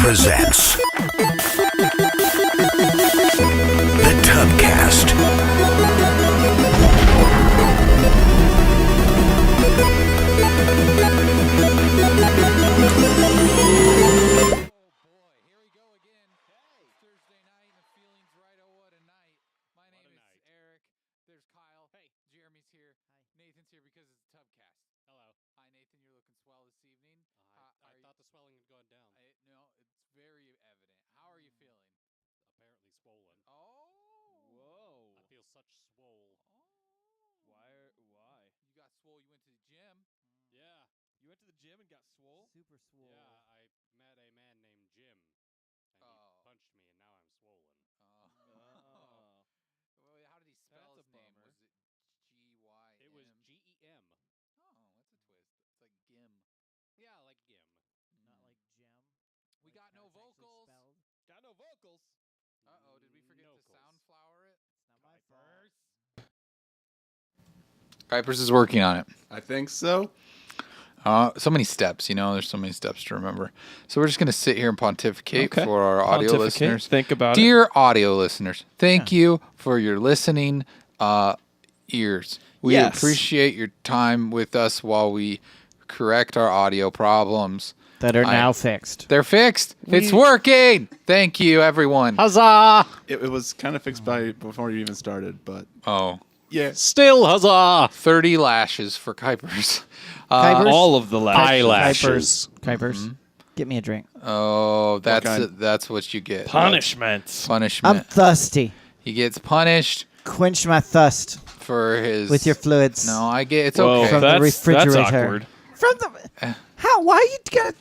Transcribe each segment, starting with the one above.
presents the Tubcast. Kuipers is working on it. I think so. So many steps, there's so many steps to remember. So we're just going to sit here and pontificate for our audio listeners. Think about Dear audio listeners, thank you for your listening ears. We appreciate your time with us while we correct our audio problems. That are now fixed. They're fixed. It's working. Thank you, everyone. Huzzah! It was kind of fixed before you even started, but yeah. Still huzzah! 30 lashes for Kuipers. Kuipers? all of the lashes. Eyelashes. Kuipers. Get me a drink. Oh, that's what you get. Punishments. Punishment. I'm thirsty. He gets punished Quench my thirst for his... with your fluids. No, I get it's Whoa, okay. From the that's refrigerator. awkward. From the... How? Why you got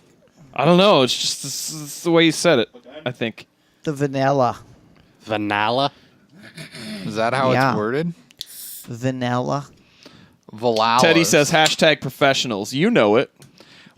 I don't know. It's just it's the way you said it, I think. the vanilla? Vanilla. Is that how Yeah. it's worded? Vanilla. Valalas. Teddy says #professionals. You know it.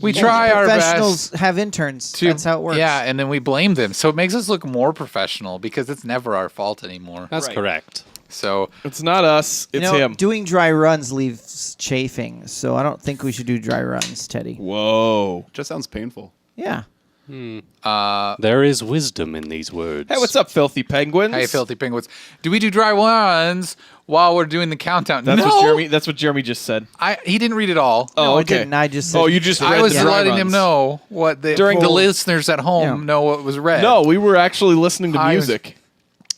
we try our Professionals best have interns. to... That's how it works. Yeah, and then we blame them. So it makes us look more professional because it's never our fault anymore. That's Right. correct. So It's not us. It's him. Doing dry runs leaves chafing, so I don't think we should do dry runs, Teddy. Whoa. Just sounds painful. Yeah. There is wisdom in these words. Hey, what's up, filthy penguins? hey, filthy penguins. Do we do dry runs while we're doing the countdown? That's no! what Jeremy just said. He didn't read it all. Oh, No, I okay. didn't. I just said... Oh, you just read I was the dry letting runs. him know what the During the the- listeners at home know what was read. No, we were actually listening to I was- music.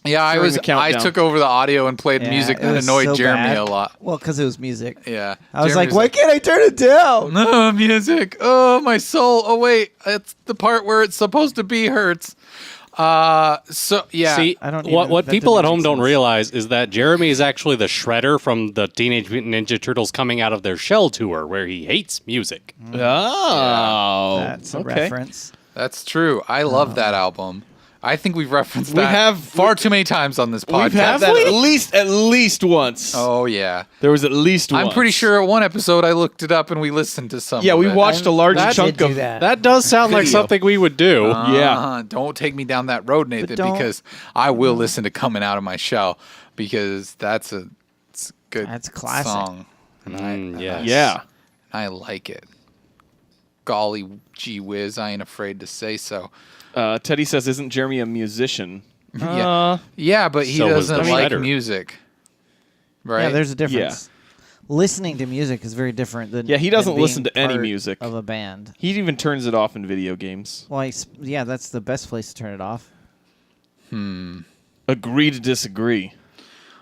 Yeah, during the I countdown. took over the audio and played Yeah, music it that was annoyed so Jeremy bad. a lot. Well, because it was music. Yeah. I was Jeremy's like, why can't I turn it down? no, music. Oh, my soul. Oh, wait. It's the part where it's supposed to be hurts. So, yeah. See, I don't what even- that people doesn't at home make don't sense. realize is that Jeremy is actually the shredder from the Teenage Mutant Ninja Turtles coming out of their Shell tour, where he hates music. Oh. That's a okay. reference. That's true. I love that album. I think we've referenced We that have- far too many times on this podcast. We've had that at least once. Oh, yeah. There was at least once. I'm pretty sure at one episode I looked it up and we listened to some Yeah, of we it. watched a large I chunk did do of that. That does sound like Video. something we would do. Yeah. Don't take me down that road, Nathan, don't- because I will listen to Coming Out of My Shell because it's a good That's classic. song. And yes. Yeah. I like it. Golly gee whiz, I ain't afraid to say so. Teddy says, "Isn't Jeremy a musician?" Yeah, but he So was the doesn't like shredder. music. Right? Yeah, there's a difference. Listening to music is very different than Yeah, he doesn't than listen being to any part music. of a band. He even turns it off in video games. Well, yeah, that's the best place to turn it off. Agree to disagree.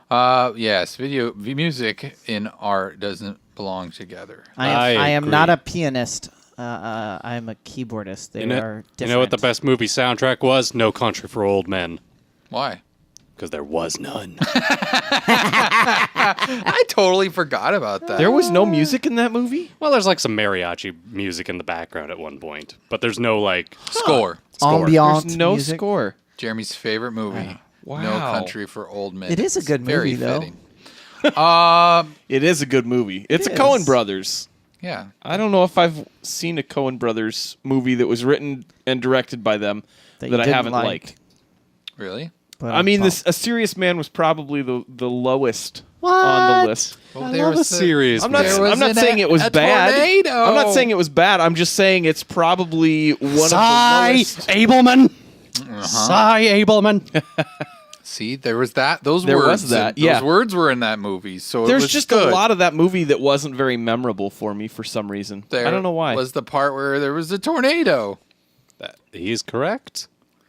Yes, music and art doesn't belong together. I I am agree. not a pianist. I am a keyboardist. They are different. You know what the best movie soundtrack was? No Country for Old Men. Why? Because there was none. I totally forgot about that. There was no music in that movie? Well, there's like some mariachi music in the background at one point, but there's no like Score. Ambient There's no music. score. Jeremy's favorite movie. Wow. No Country for Old Men. It is a good Very movie, though. fitting. It is a good movie. It's a is. Coen Brothers. Yeah. I don't know if I've seen a Coen Brothers movie that was written and directed by them That that you I didn't haven't like. liked. Really? But I mean, I'm A Serious Man was probably the lowest on the list. Well, I there love was a serious I'm not. man. was I'm not an saying it was a bad. tornado. I'm not saying it was bad. I'm just saying it's probably one of the Cy lowest. Abelman. Cy Abelman. See, there was that. Those There words. was that, Those yeah. words were in that movie. So it There's was just good. a lot of that movie that wasn't very memorable for me for some reason. There I don't know why. Was the part where there was a tornado? He's correct.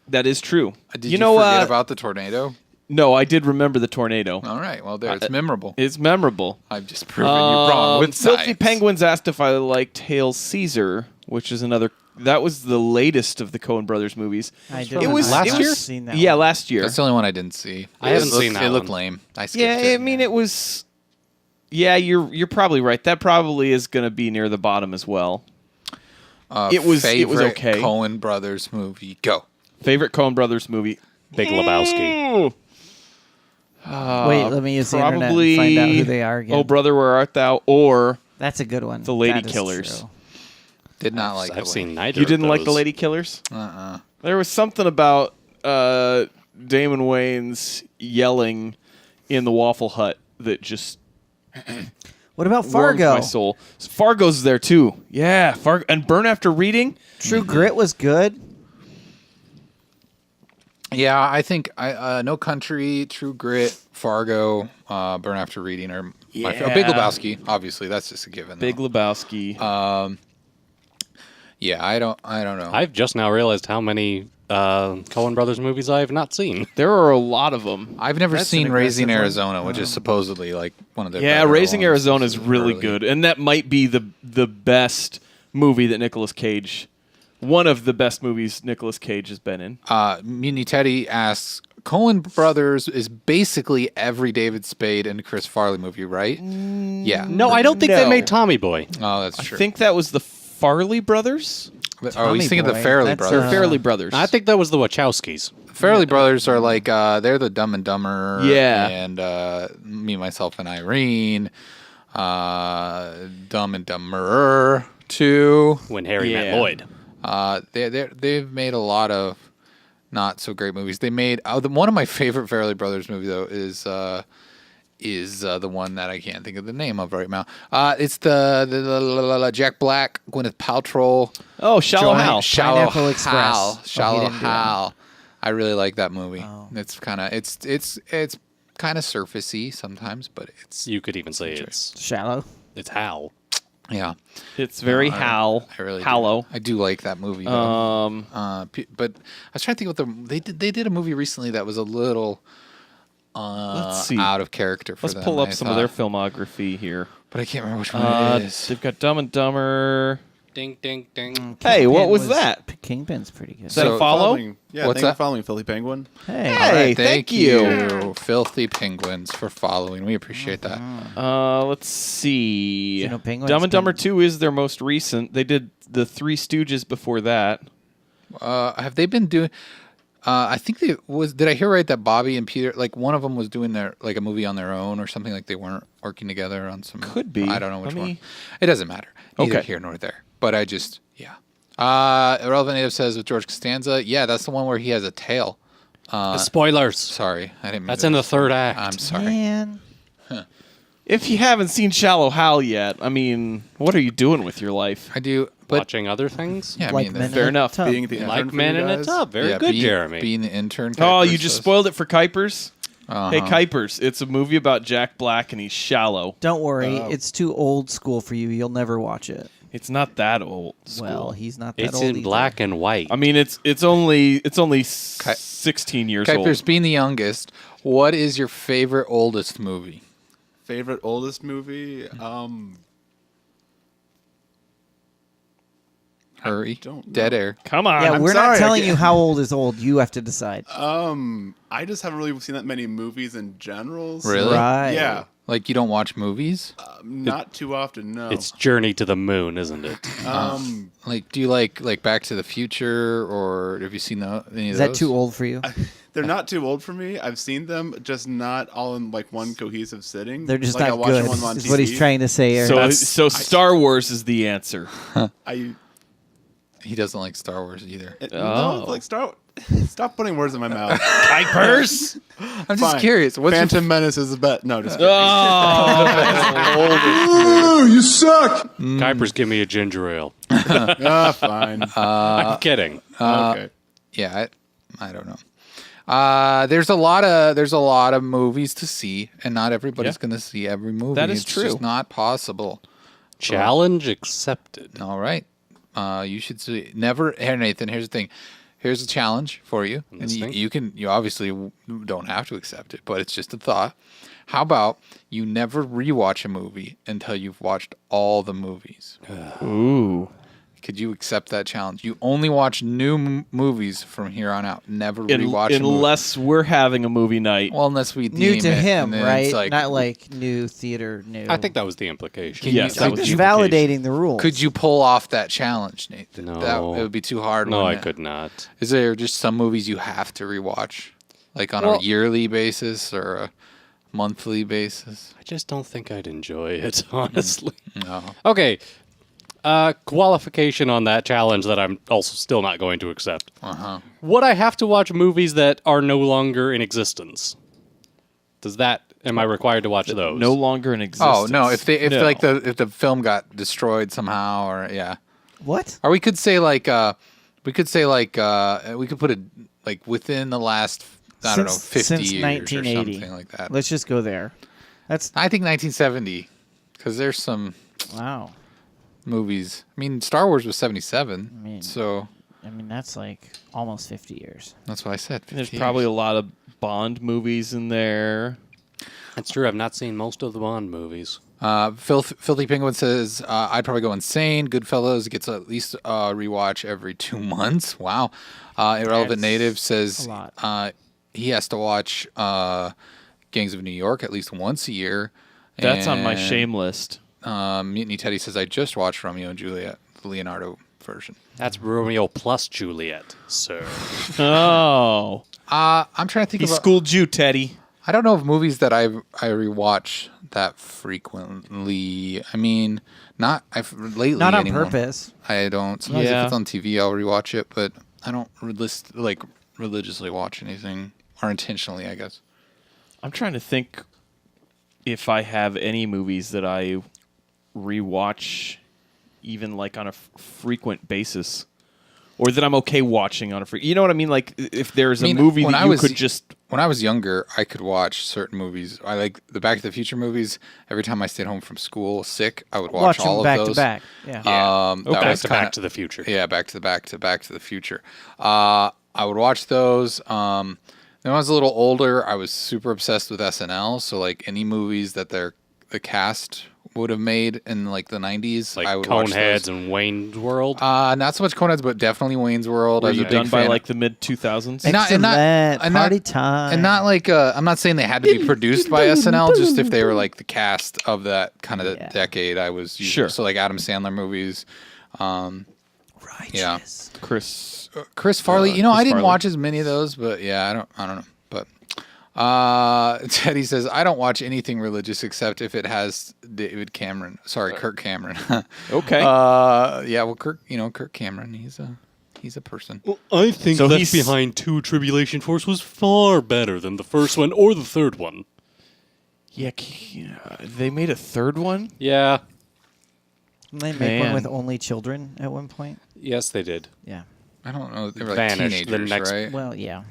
That is true. Did you forget about the tornado? No, I did remember the tornado. All right. Well, there it's memorable. It's memorable. I've just proven you wrong with Filthy science. Penguins asked if I liked Hail Caesar, which is another. That was the latest of the Coen Brothers movies. I It was last it year? was- Seen that Yeah, one. last year. That's the only one I didn't see. I haven't It looked- seen that It looked one. lame. I skipped Yeah, it. I mean it was. Yeah, you're probably right. That probably is going to be near the bottom as well. It was Favorite okay. Coen Brothers movie. Go. Favorite Coen Brothers movie? Big Lebowski. Wait, let me use the internet and Probably. find out who they are again. Oh, brother, where art thou? Or That's a good one. The Lady That is Killers. true. Did not like. I've the seen way. neither. you didn't of like The those. Lady Killers? Uh-uh. There was something about Damon Wayans yelling in the Waffle Hut that just What about warmed Fargo? my soul. Fargo's there too. Yeah, Fargo and Burn After Reading. True Grit was good. Yeah, I think No Country, True Grit, Fargo, Burn After Reading are my Yeah. Big Lebowski. Obviously, that's just a given. Big though. Lebowski. Yeah, I don't know. I've just now realized how many Coen Brothers movies I have not seen. there are a lot of them. I've never That's seen an Raising aggressive one. Arizona, which is supposedly like one of their Yeah, better Raising ones. Arizona is This really early. good, and that might be the best movie that Nicolas Cage. One of the best movies Nicolas Cage has been in. Muni Teddy asks, Coen Brothers is basically every David Spade and Chris Farley movie, right? Yeah. No, I don't think No. they made Tommy Boy. Oh, that's I true. think that was the Farley brothers. Oh, he's Tommy thinking of the Boy. Farrelly That's, brothers. They're Farley brothers. I think that was the Wachowskis. Farrelly brothers are like they're the Dumb and Dumber. Yeah. And Me, Myself, and Irene. Dumb and Dumberer 2. When Harry Yeah. met Lloyd. They've made a lot of not so great movies. They made one of my favorite Farrelly Brothers movie though is the one that I can't think of the name of right now. It's the Jack Black, Gwyneth Paltrow. Oh, Shallow Hal. Shallow Pineapple Express. Hal. Oh, he Shallow didn't do that. Hal. I really like that movie. Oh. It's kind of it's kind of surfacey sometimes, but it's You could even say it's Shallow. Hal. yeah. It's very Hal. I really Hallow. I do like that movie. Though. Um, But I was trying to think what they did a movie recently that was a little Let's see. out of character for Let's them. pull up I some of their thought. filmography here. But I can't remember which one it is. They've got Dumb and Dumber. Ding, ding, ding. Hey, what Kingpin was that? Kingpin's pretty good. Is that So- a follow? Following, yeah, What's thank you that? for following Filthy Penguin. Hey. All right, Hey, thank you. Filthy Penguins, for following. We appreciate that. Let's see. You know, Penguin's Dumb and Dumber been- 2 is their most recent. They did the Three Stooges before that. Have they been doing? I think they was. Did I hear right that Bobby and Peter, like one of them, was doing their like a movie on their own or something? Like they weren't working together on some. Could be. I don't know which Let one. me- It doesn't matter. Neither Okay. here nor there. But I just yeah. Irrelevant Native says with George Costanza. Yeah, that's the one where he has a tail. Spoilers. Sorry, I didn't. Mean That's to- in the third act. I'm sorry. Man. If you haven't seen Shallow Hal yet, I mean, what are you doing with your life? I do, but Watching other things. yeah, I Like mean, Men fair in a enough. Tub. Being the intern Like for Man you in a guys. Tub. Very yeah, good, being, Jeremy. being the intern. Oh, you Kuipers just says. spoiled it for Kuipers? Hey, Uh-huh. Kuipers, it's a movie about Jack Black and he's shallow. Don't worry, it's too old school for you. You'll never watch it. It's not that old school. Well, he's not that It's old in either. black and white. I mean, it's only 16 years Kuipers, old. being the youngest, what is your favorite oldest movie? Favorite oldest movie? Hurry. don't know. Dead air. Come on. Yeah, I'm we're sorry, not I telling can't- you how old is old. You have to decide. I just haven't really seen that many movies in general. So Really? Right. Yeah. Like you don't watch movies? Not too often, no. It's Journey to the Moon, isn't it? Like do you like Back to the Future or have you seen any of Is those? that too old for you? They're not too old for me. I've seen them, just not all in like one cohesive sitting. They're just like, not I watch good. them on Is TV. what he's trying to say. Eric. So Star Wars is the answer. I He doesn't like Star Wars either. no, like Star. Stop putting words in my mouth. Kuipers. I'm just curious. What's your Phantom Menace is the bet. No, just kidding. Oh, you suck! Kuipers, give me a ginger ale. Fine. I'm kidding. Okay. Yeah, I don't know. There's a lot of movies to see, and not everybody's going to see every movie. That is it's true. just not possible. Challenge accepted. All right. You should see. Never. Here, Nathan. Here's the thing. Here's a challenge for you, and you obviously don't have to accept it, but it's just a thought. How about you never rewatch a movie until you've watched all the movies? Ooh. Could you accept that challenge? You only watch new movies from here on out. Never rewatch a movie. Unless we're having a movie night. Well, unless we New deem to it, him, and then right? it's like, Not like new theater, new. I think that was the implication. Yes, that was just the implication. validating the rules. could you pull off that challenge, Nathan? No. It would be too hard. No, I wouldn't it? could not. Is there just some movies you have to rewatch, like on a yearly basis or a monthly basis? I just don't think I'd enjoy it, honestly. No. Okay. Qualification on that challenge that I'm also still not going to accept. Would I have to watch movies that are no longer in existence? Am I required to watch those? No longer in existence. Oh no! If No. if the film got destroyed somehow, or What? or we could say we could put it like within the last 50 since years 1980. or something like that. Let's just go there. That's I think 1970 because there's some wow. movies. I mean, Star Wars was 77, so I mean, that's like almost 50 years. that's what I said. 50 There's years. probably a lot of Bond movies in there. That's true. I've not seen most of the Bond movies. Filthy Penguin says, I'd probably go insane. Goodfellas gets at least a rewatch every 2 months. Wow. Irrelevant That's Native says a lot. he has to watch Gangs of New York at least once a year. That's on my And, shame list. Mutiny Teddy says, I just watched Romeo and Juliet, the Leonardo version. That's Romeo plus Juliet, sir. Oh. I'm trying to think He of schooled you, Teddy. I don't know of movies that I rewatch that frequently. I mean, lately. Not on anymore. purpose. I don't. Sometimes Yeah. if it's on TV, I'll rewatch it, but I don't religiously watch anything or intentionally, I guess. I'm trying to think if I have any movies that I rewatch even like on a frequent basis. Or that I'm okay watching on a you know what I mean? Like if there's a movie that you could just when I was younger, I could watch certain movies. I like the Back to the Future movies. Every time I stayed home from school sick, I would watch them all of back those. to back. Yeah. That was Back to the Future. Yeah, Back to the Future. I would watch those. When I was a little older, I was super obsessed with SNL. So like any movies that the cast would have made in like the 90s, Like I would watch Coneheads those. and Wayne's World. Not so much Coneheads, but definitely Wayne's World. I were was you a big done by fan. like the mid 2000s. Excellent. Party time. And not like I'm not saying they had to be produced by SNL. Just if they were like the cast of that kind of decade, I was Sure. So like Adam Sandler movies. Yeah. Chris Farley. I Chris didn't Farley. watch as many of those, but yeah, I don't know. But Teddy says I don't watch anything religious except if it has Kirk Cameron. Okay. Yeah, well, Kirk Cameron. He's a person. Well, I think So Left he's- Behind 2 Tribulation Force was far better than the first one or the third one. Yeah, they made a third one? Yeah. Didn't they make one Man. with only children at one point? Yes, they did. Yeah. I don't know. They were like Vanished the teenagers, next- right? Well, yeah.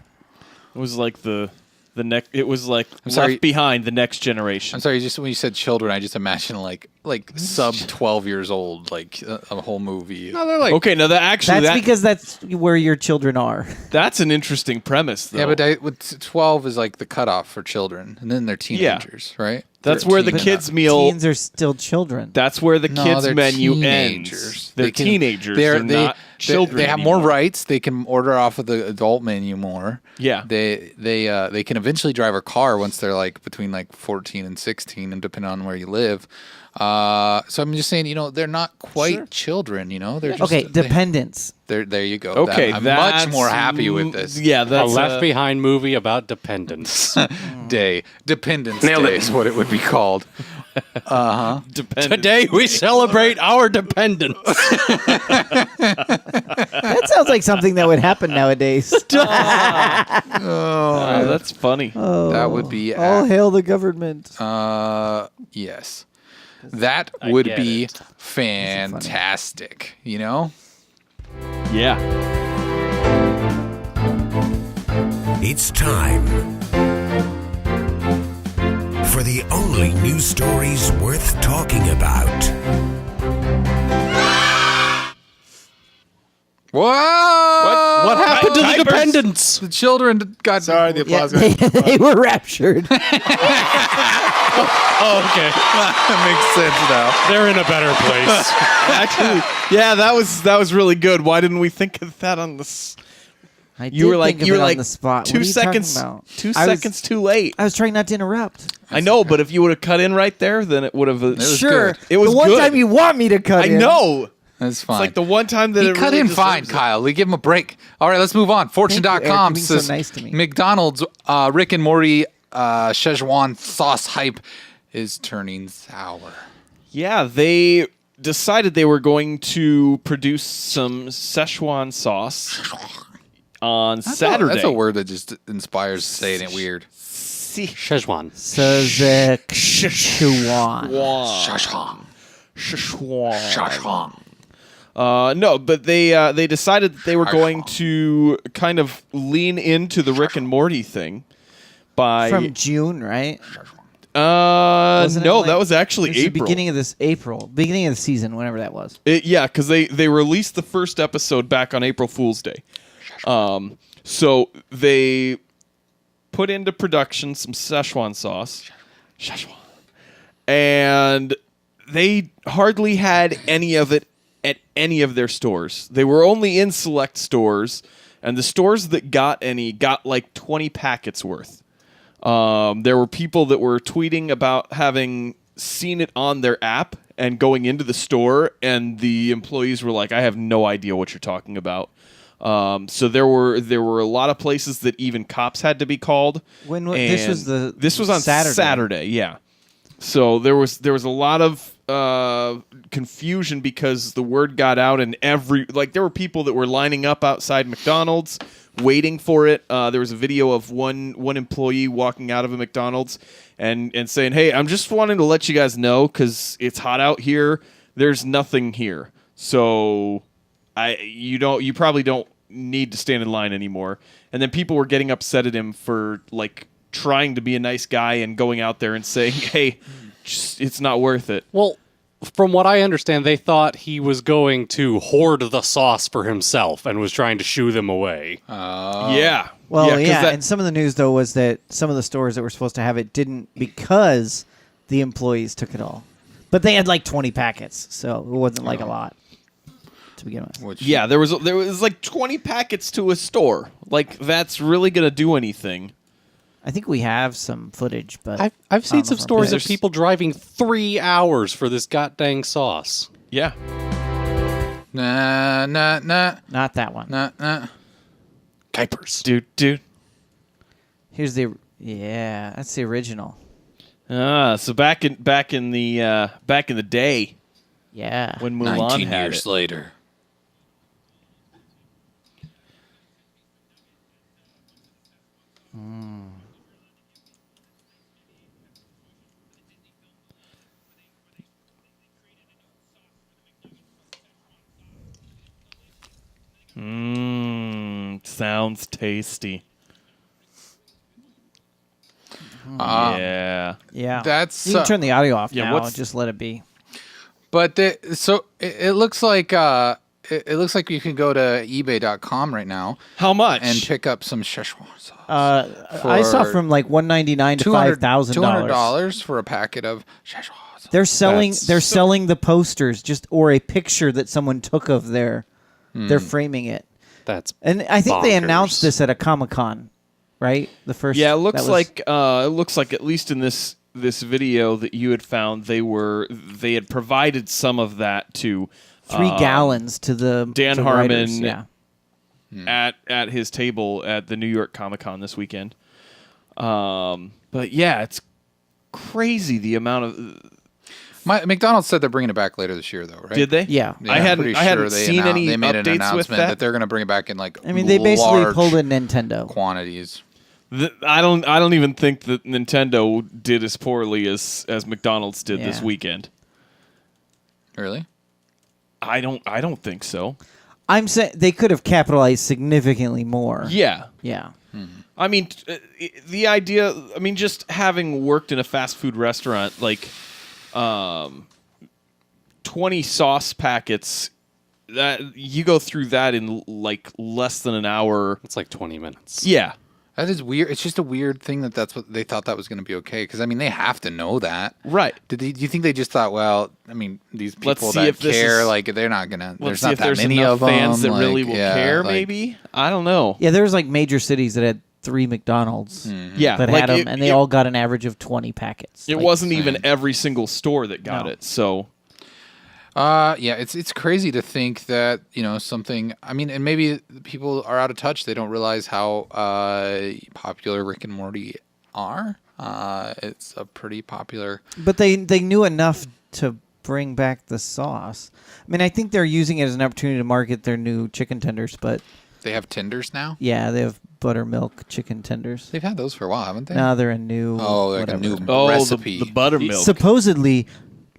It was like the next. It was like sorry. Left Behind, the next generation. I'm sorry. Just when you said children, I just imagine like sub 12 years old, like a whole movie. No, they're like Okay, now That's because that's where your children are. that's an interesting premise, though. Yeah, but 12 is like the cutoff for children, and then they're teenagers, right? That's where the 13 kids' and meal. Teens are still children. That's where the No, kids' they're menu teenagers. ends. They're They can- teenagers. They're not children. They have anymore. more rights. They can order off of the adult menu more. Yeah. They can eventually drive a car once they're like between like 14 and 16, and depending on where you live. So I'm just saying, they're not quite children. They're just Okay, dependents. There you go. Okay, I'm that's much more happy with this. Yeah, a that's Left Behind movie about dependence. Day. Dependence Day is what it would be called. dependent. Today we celebrate our dependence. That sounds like something that would happen nowadays. That's funny. That would be All hail the government. yes. That I would get be it. fantastic, you know? Yeah. It's time for the only news stories worth talking about. Whoa! What happened to the Diapers. dependents? The children got... Sorry, the Yeah, applause. they were raptured. Oh, okay. That makes sense now. They're in a better place. Actually, yeah, that was really good. Why didn't we think of that on the? I You were did like think of you were it on like the spot. What 2 are you talking seconds. about? 2 I was- seconds too late. I was trying not to interrupt. I know, but if you would have cut in right there, then it would have. was Sure. good. It was the one good. time you want me to cut I in. know. That's fine. It's like the one time that He it cut really in fine, deserves it. Kyle. We give him a break. All right, let's move on. Thank you, Fortune.com Eric, for being so says nice to me. McDonald's Rick and Morty Szechuan sauce hype is turning sour. Yeah, they decided they were going to produce some Szechuan sauce on Saturday. That's a word that just inspires saying it weird. Szechuan. Szechuan. Szechuan. No, but they decided that they were going to kind of lean into the Rick and Morty thing by From June, right? no, Wasn't it like- that was actually It was April. the beginning of this beginning of the season, whenever that was. Yeah, because they released the first episode back on April Fool's Day. So they put into production some Szechuan sauce. Szechuan. And they hardly had any of it at any of their stores. They were only in select stores, and the stores that got any got like 20 packets worth. There were people that were tweeting about having seen it on their app and going into the store, and the employees were like, "I have no idea what you're talking about." So there were a lot of places that even cops had to be called. When this was this was on Saturday, yeah. So there was a lot of confusion because the word got out, and there were people that were lining up outside McDonald's waiting for it. There was a video of one employee walking out of a McDonald's and saying, "Hey, I'm just wanting to let you guys know because it's hot out here. There's nothing here, so you probably don't need to stand in line anymore." And then people were getting upset at him for like trying to be a nice guy and going out there and saying, "Hey, it's not worth it." Well, from what I understand, they thought he was going to hoard the sauce for himself and was trying to shoo them away. Yeah. Well, 'cause yeah, that- and some of the news though was that some of the stores that were supposed to have it didn't because the employees took it all. But they had like 20 packets, so it wasn't like a lot to begin with. Which yeah, there was like 20 packets to a store. Like that's really gonna do anything. I think we have some footage, but I've I seen don't some know if stories we're- of people driving 3 hours for this goddamn sauce. Yeah. nah. Not that one. Kuipers. Dude. Here's that's the original. So back in the day Yeah. when Mulan 19 had years it. later. Sounds tasty. Yeah. Yeah. That's, you can turn the audio off yeah, now what's- and just let it be. But it looks like it looks like you can go to eBay.com right now How much? and pick up some Szechuan sauce. I saw from like $199 to $5,000. $200 for a packet of Szechuan sauce. They're selling. That's They're selling the posters, or a picture that someone took of their. They're framing it, That's and I think they bonkers. announced this at a Comic-Con, right? The first. Yeah, it that looks was- like at least in this video that you had found, they had provided some of that to 3 gallons to the Dan to Harmon. writers, Yeah. at his table at the New York Comic Con this weekend. But yeah, it's crazy the amount of McDonald's said they're bringing it back later this year, though, right? Did they? Yeah. Yeah, I I'm hadn't pretty I hadn't sure they seen any They made an updates announcement with that. they're going to bring it back in like I mean, they basically large pulled a Nintendo. quantities. I don't even think that Nintendo did as poorly as McDonald's did this Yeah. weekend. Really? I don't think so. I'm saying they could have capitalized significantly more. Yeah. Yeah. I mean, the idea. I mean, just having worked in a fast food restaurant, like 20 sauce packets. That you go through that in like less than an hour. It's like 20 minutes. Yeah. That is weird. It's just a weird thing that's what they thought that was going to be okay. Because I mean, they have to know that, Right. do you think they just thought, well, I mean, these Let's people see that if this care, is- like they're not gonna. Let's There's see not if that there's many enough of them. fans that like, really will yeah, care. like- Maybe I don't know. Yeah, there was like major cities that had 3 McDonald's Yeah, that like had them, it- and they it- all got an average of 20 packets. It Like, wasn't even every single store that got No. it. So Yeah, it's crazy to think that something. I mean, and maybe people are out of touch. They don't realize how popular Rick and Morty are. It's a pretty popular. But they knew enough to bring back the sauce. I mean, I think they're using it as an opportunity to market their new chicken tenders. But They have tenders now. yeah, they have buttermilk chicken tenders. They've had those for a while, haven't they? Now they're a new. Oh, like a whatever. new oh, recipe. the buttermilk. Supposedly,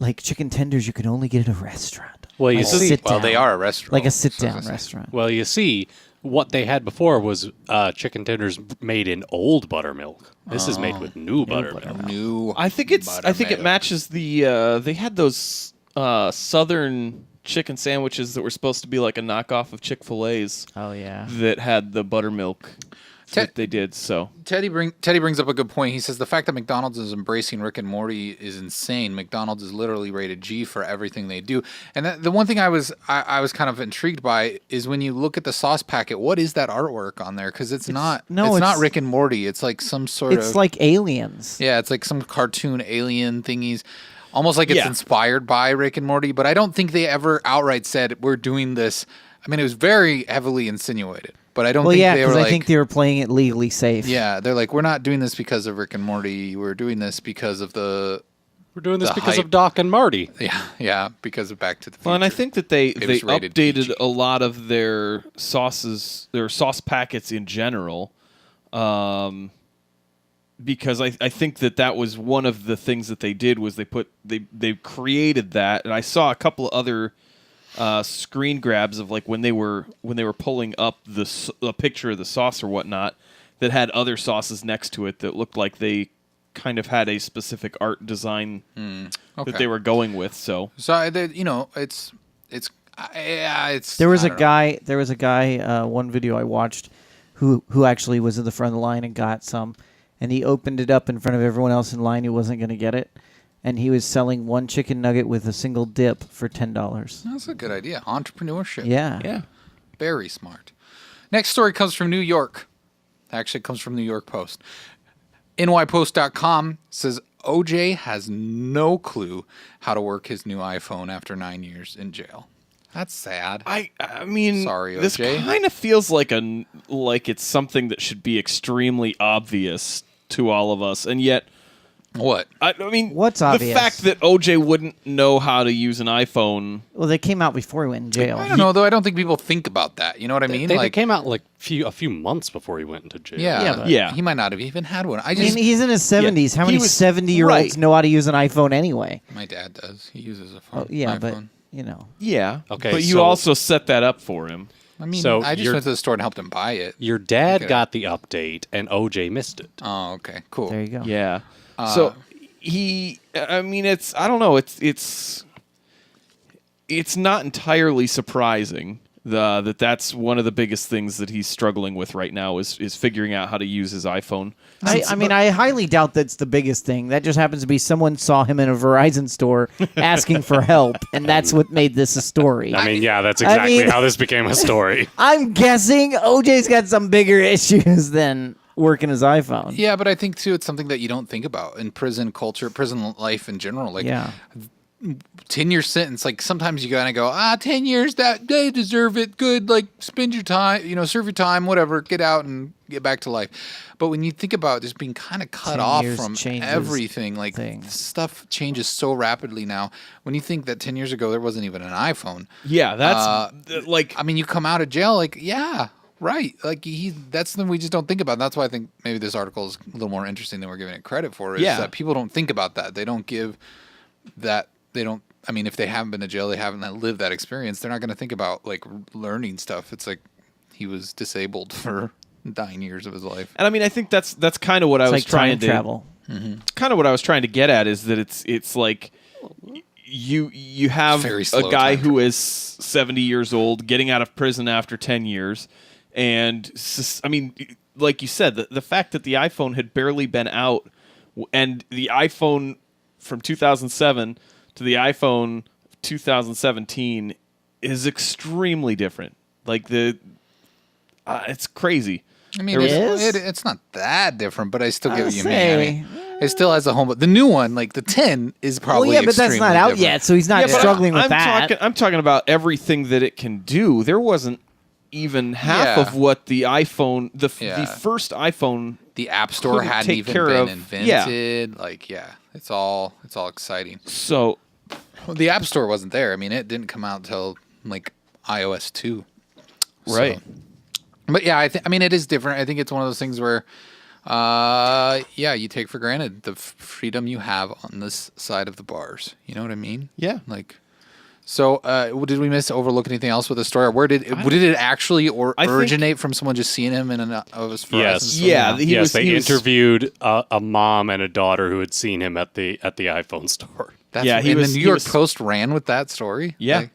like chicken tenders, you can only get at a restaurant. Well, you Like a see, sit Well, they down. are a restaurant. Like a so I was sit-down gonna say. restaurant. well, you see, what they had before was chicken tenders made in old buttermilk. This is made with new buttermilk. New. I think it buttermilk. matches the. They had those southern chicken sandwiches that were supposed to be like a knockoff of Chick-fil-A's Oh yeah. that had the buttermilk that they did. So Teddy brings up a good point. He says the fact that McDonald's is embracing Rick and Morty is insane. McDonald's is literally rated G for everything they do. And the one thing I was kind of intrigued by is when you look at the sauce packet, what is that artwork on there? Because it's not Rick and Morty. It's like some sort of. It's like aliens. Yeah, it's like some cartoon alien thingies. Almost like it's Yeah. inspired by Rick and Morty, but I don't think they ever outright said we're doing this. I mean, it was very heavily insinuated, but I don't Well, think yeah, they were because like. I think they were playing it legally safe. Yeah, they're like, we're not doing this because of Rick and Morty. We're doing this because of the. We're doing this The because hype. of Doc and Marty. Yeah, because of Back to the Future. well, and I think that they was rated updated PG. a lot of their sauces, their sauce packets in general. Because I think that was one of the things that they did was they created that, and I saw a couple of other screen grabs of like when they were pulling up a picture of the sauce or whatnot that had other sauces next to it that looked like they kind of had a specific art design okay. that they were going with. So it's There was I a don't know. guy. There was a guy. One video I watched, who actually was at the front of the line and got some, and he opened it up in front of everyone else in line who wasn't going to get it, and he was selling one chicken nugget with a single dip for $10. That's a good idea. Entrepreneurship. Yeah. Very smart. Next story comes from New York. Actually, it comes from New York Post. NYPost.com says OJ has no clue how to work his new iPhone after 9 years in jail. That's sad. I mean, Sorry, this OJ. kind of feels like it's something that should be extremely obvious to all of us, and yet What? I mean, What's the obvious? fact that OJ wouldn't know how to use an iPhone. Well, they came out before he went in jail. I don't know, though. I don't think people think about that. You know what I mean? They came out like a few months before he went into jail. Yeah, but- Yeah. He might not have even had one. I I just. mean, he's in his 70s. How He many was- 70-year-olds right. know how to use an iPhone anyway? My dad does. He uses a phone. Oh, yeah, iPhone. but, you know. Yeah. Okay, But you so- also set that up for him. I mean, So I just you're- went to the store and helped him buy it. Your dad Okay. got the update, and OJ missed it. Oh, okay, cool. There you go. Yeah. So I mean, I don't know. It's not entirely surprising that's one of the biggest things that he's struggling with right now is figuring out how to use his iPhone. I mean, I highly doubt that's the biggest thing. That just happens to be someone saw him in a Verizon store asking for help, and that's what made this a story. I mean, yeah, that's I exactly mean- how this became a story. I'm guessing OJ's got some bigger issues than working his iPhone. Yeah, but I think too, it's something that you don't think about in prison culture, prison life in general. Like, Yeah. 10-year sentence, like sometimes you gotta go, 10 years, that they deserve it. Good, like spend your time, serve your time, whatever, get out and get back to life. But when you think about just being kind of cut 10 off years from changes everything, like things. stuff changes so rapidly now. When you think that 10 years ago there wasn't even an iPhone, Yeah, that's like I mean, you come out of jail, like, yeah, right. Like that's something we just don't think about. And that's why I think maybe this article is a little more interesting than we're giving it credit for. Is that people don't think about that. They don't give that. They don't. I mean, if they haven't been to jail, they haven't lived that experience. They're not going to think about like learning stuff. It's like he was disabled for 9 years of his life. And I mean, I think that's kind of what I was like trying time to travel. kind of what I was trying to get at is that it's like you have Very a slow guy time who is 70 years old getting out of prison after 10 years, and I mean, like you said, the fact that the iPhone had barely been out, and the iPhone from 2007 to the iPhone 2017 is extremely different. Like it's crazy. I mean, it's not that different, but I still get what you mean. I say. mean, it still has a home, but the new one, like the 10, is probably. Well, yeah, but that's not out different. yet, so he's not Yeah, but struggling with I'm that. I'm talking about everything that it can do. There wasn't even half Yeah. of what the iPhone, the Yeah. first iPhone. The App Store Couldn't hadn't take even care been of- invented. Like, it's all exciting. So Well, the App Store wasn't there. I mean, it didn't come out until like iOS 2. right. But yeah, I mean, it is different. I think it's one of those things where, you take for granted the freedom you have on this side of the bars. You know what I mean? Yeah. Like, so did we overlook anything else with the story? Where did it actually I think- originate from someone just seeing him in of his Yes. Yeah, he was- they he was- interviewed a mom and a daughter who had seen him at the iPhone store. That's, Yeah, he and was- the New he York was- Post ran with that story. Yeah. Like,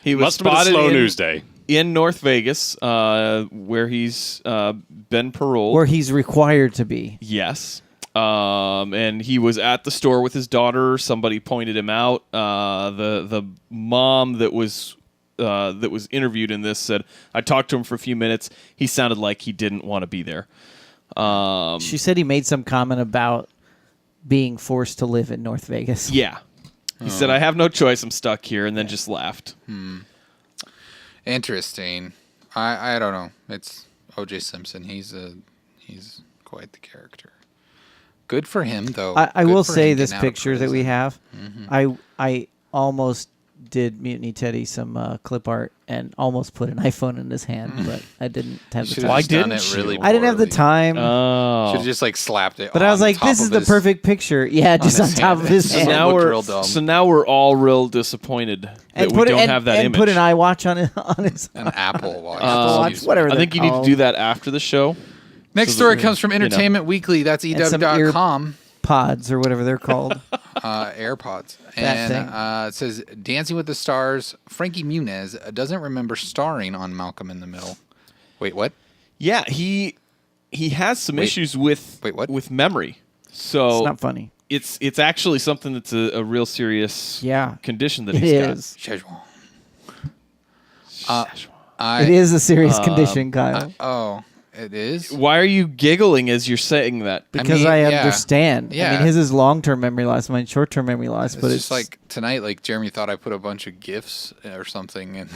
He was Must have been a spotted slow in, news day. in North Vegas, where he's been paroled. Where he's required to be. Yes. And he was at the store with his daughter. Somebody pointed him out. The mom that was interviewed in this said, I talked to him for a few minutes. He sounded like he didn't want to be there. She said he made some comment about being forced to live in North Vegas. Yeah. He said, I have no choice. I'm stuck here, and then just laughed. Interesting. I don't know. It's O.J. Simpson. He's quite the character. Good for him, though. I Good will for say him this getting out of picture that we prison. have, I almost did Mutiny Teddy some clip art and almost put an iPhone in his hand, but I didn't have the Should've time. Why just done didn't it you? really I didn't have the poorly. time. Oh. Should have just like slapped it. But I was on like, top this is of the his- perfect picture. Yeah, just on his top hand. of his So hand. now looked we're real dumb. so now we're all real disappointed that And we put don't it, have that and image. put an iWatch on his An Apple Watch. Apple Watch, Excuse me. whatever. I think you need to do that after the show. Next So story that- comes from you know. Entertainment Weekly. That's some EW.com. pods or whatever they're called. AirPods. That And thing. it says Dancing with the Stars, Frankie Muniz doesn't remember starring on Malcolm in the Middle. Wait, what? Yeah, he has some issues with Wait, what? with memory. So It's not funny. it's actually something that's a real serious Yeah, condition that it he's is. Szechuan. got. It is a serious condition, Kyle. Oh, it is? Why are you giggling as you're saying that? Because mean, I yeah. understand. I Yeah. mean, his is long-term memory loss, mine short-term memory loss. It's But just like tonight, like Jeremy thought I put a bunch of GIFs or something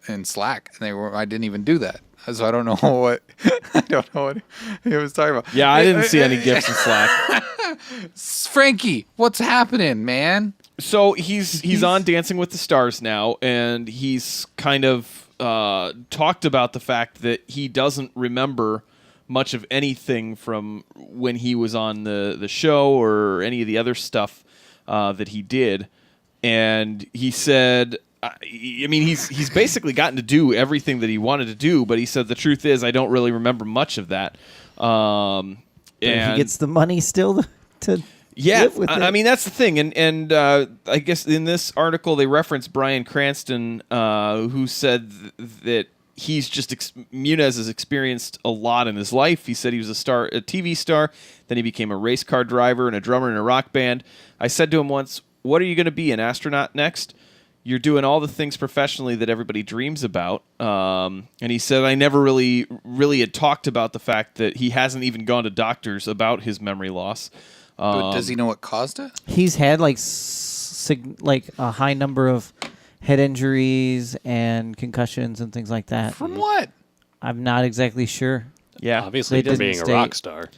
in Slack, and I didn't even do that. So I don't know what he was talking about. Yeah, I didn't see any gifts in Slack. Frankie, what's happening, man? So he's on Dancing with the Stars now, and he's kind of talked about the fact that he doesn't remember much of anything from when he was on the show or any of the other stuff that he did. And he said, I mean, he's basically gotten to do everything that he wanted to do, but he said the truth is I don't really remember much of that. if he And gets the money still to yeah, live with it. I mean that's the thing, and I guess in this article they reference Bryan Cranston, who said that he's just Muniz has experienced a lot in his life. He said he was a TV star, then he became a race car driver and a drummer in a rock band. I said to him once, "What are you going to be, an astronaut next? You're doing all the things professionally that everybody dreams about." And he said, I never really had talked about the fact that he hasn't even gone to doctors about his memory loss. But does he know what caused it? He's had like 6 like a high number of head injuries and concussions and things like that. From what? I'm not exactly sure. Yeah. Obviously, They for didn't being a state- rock star.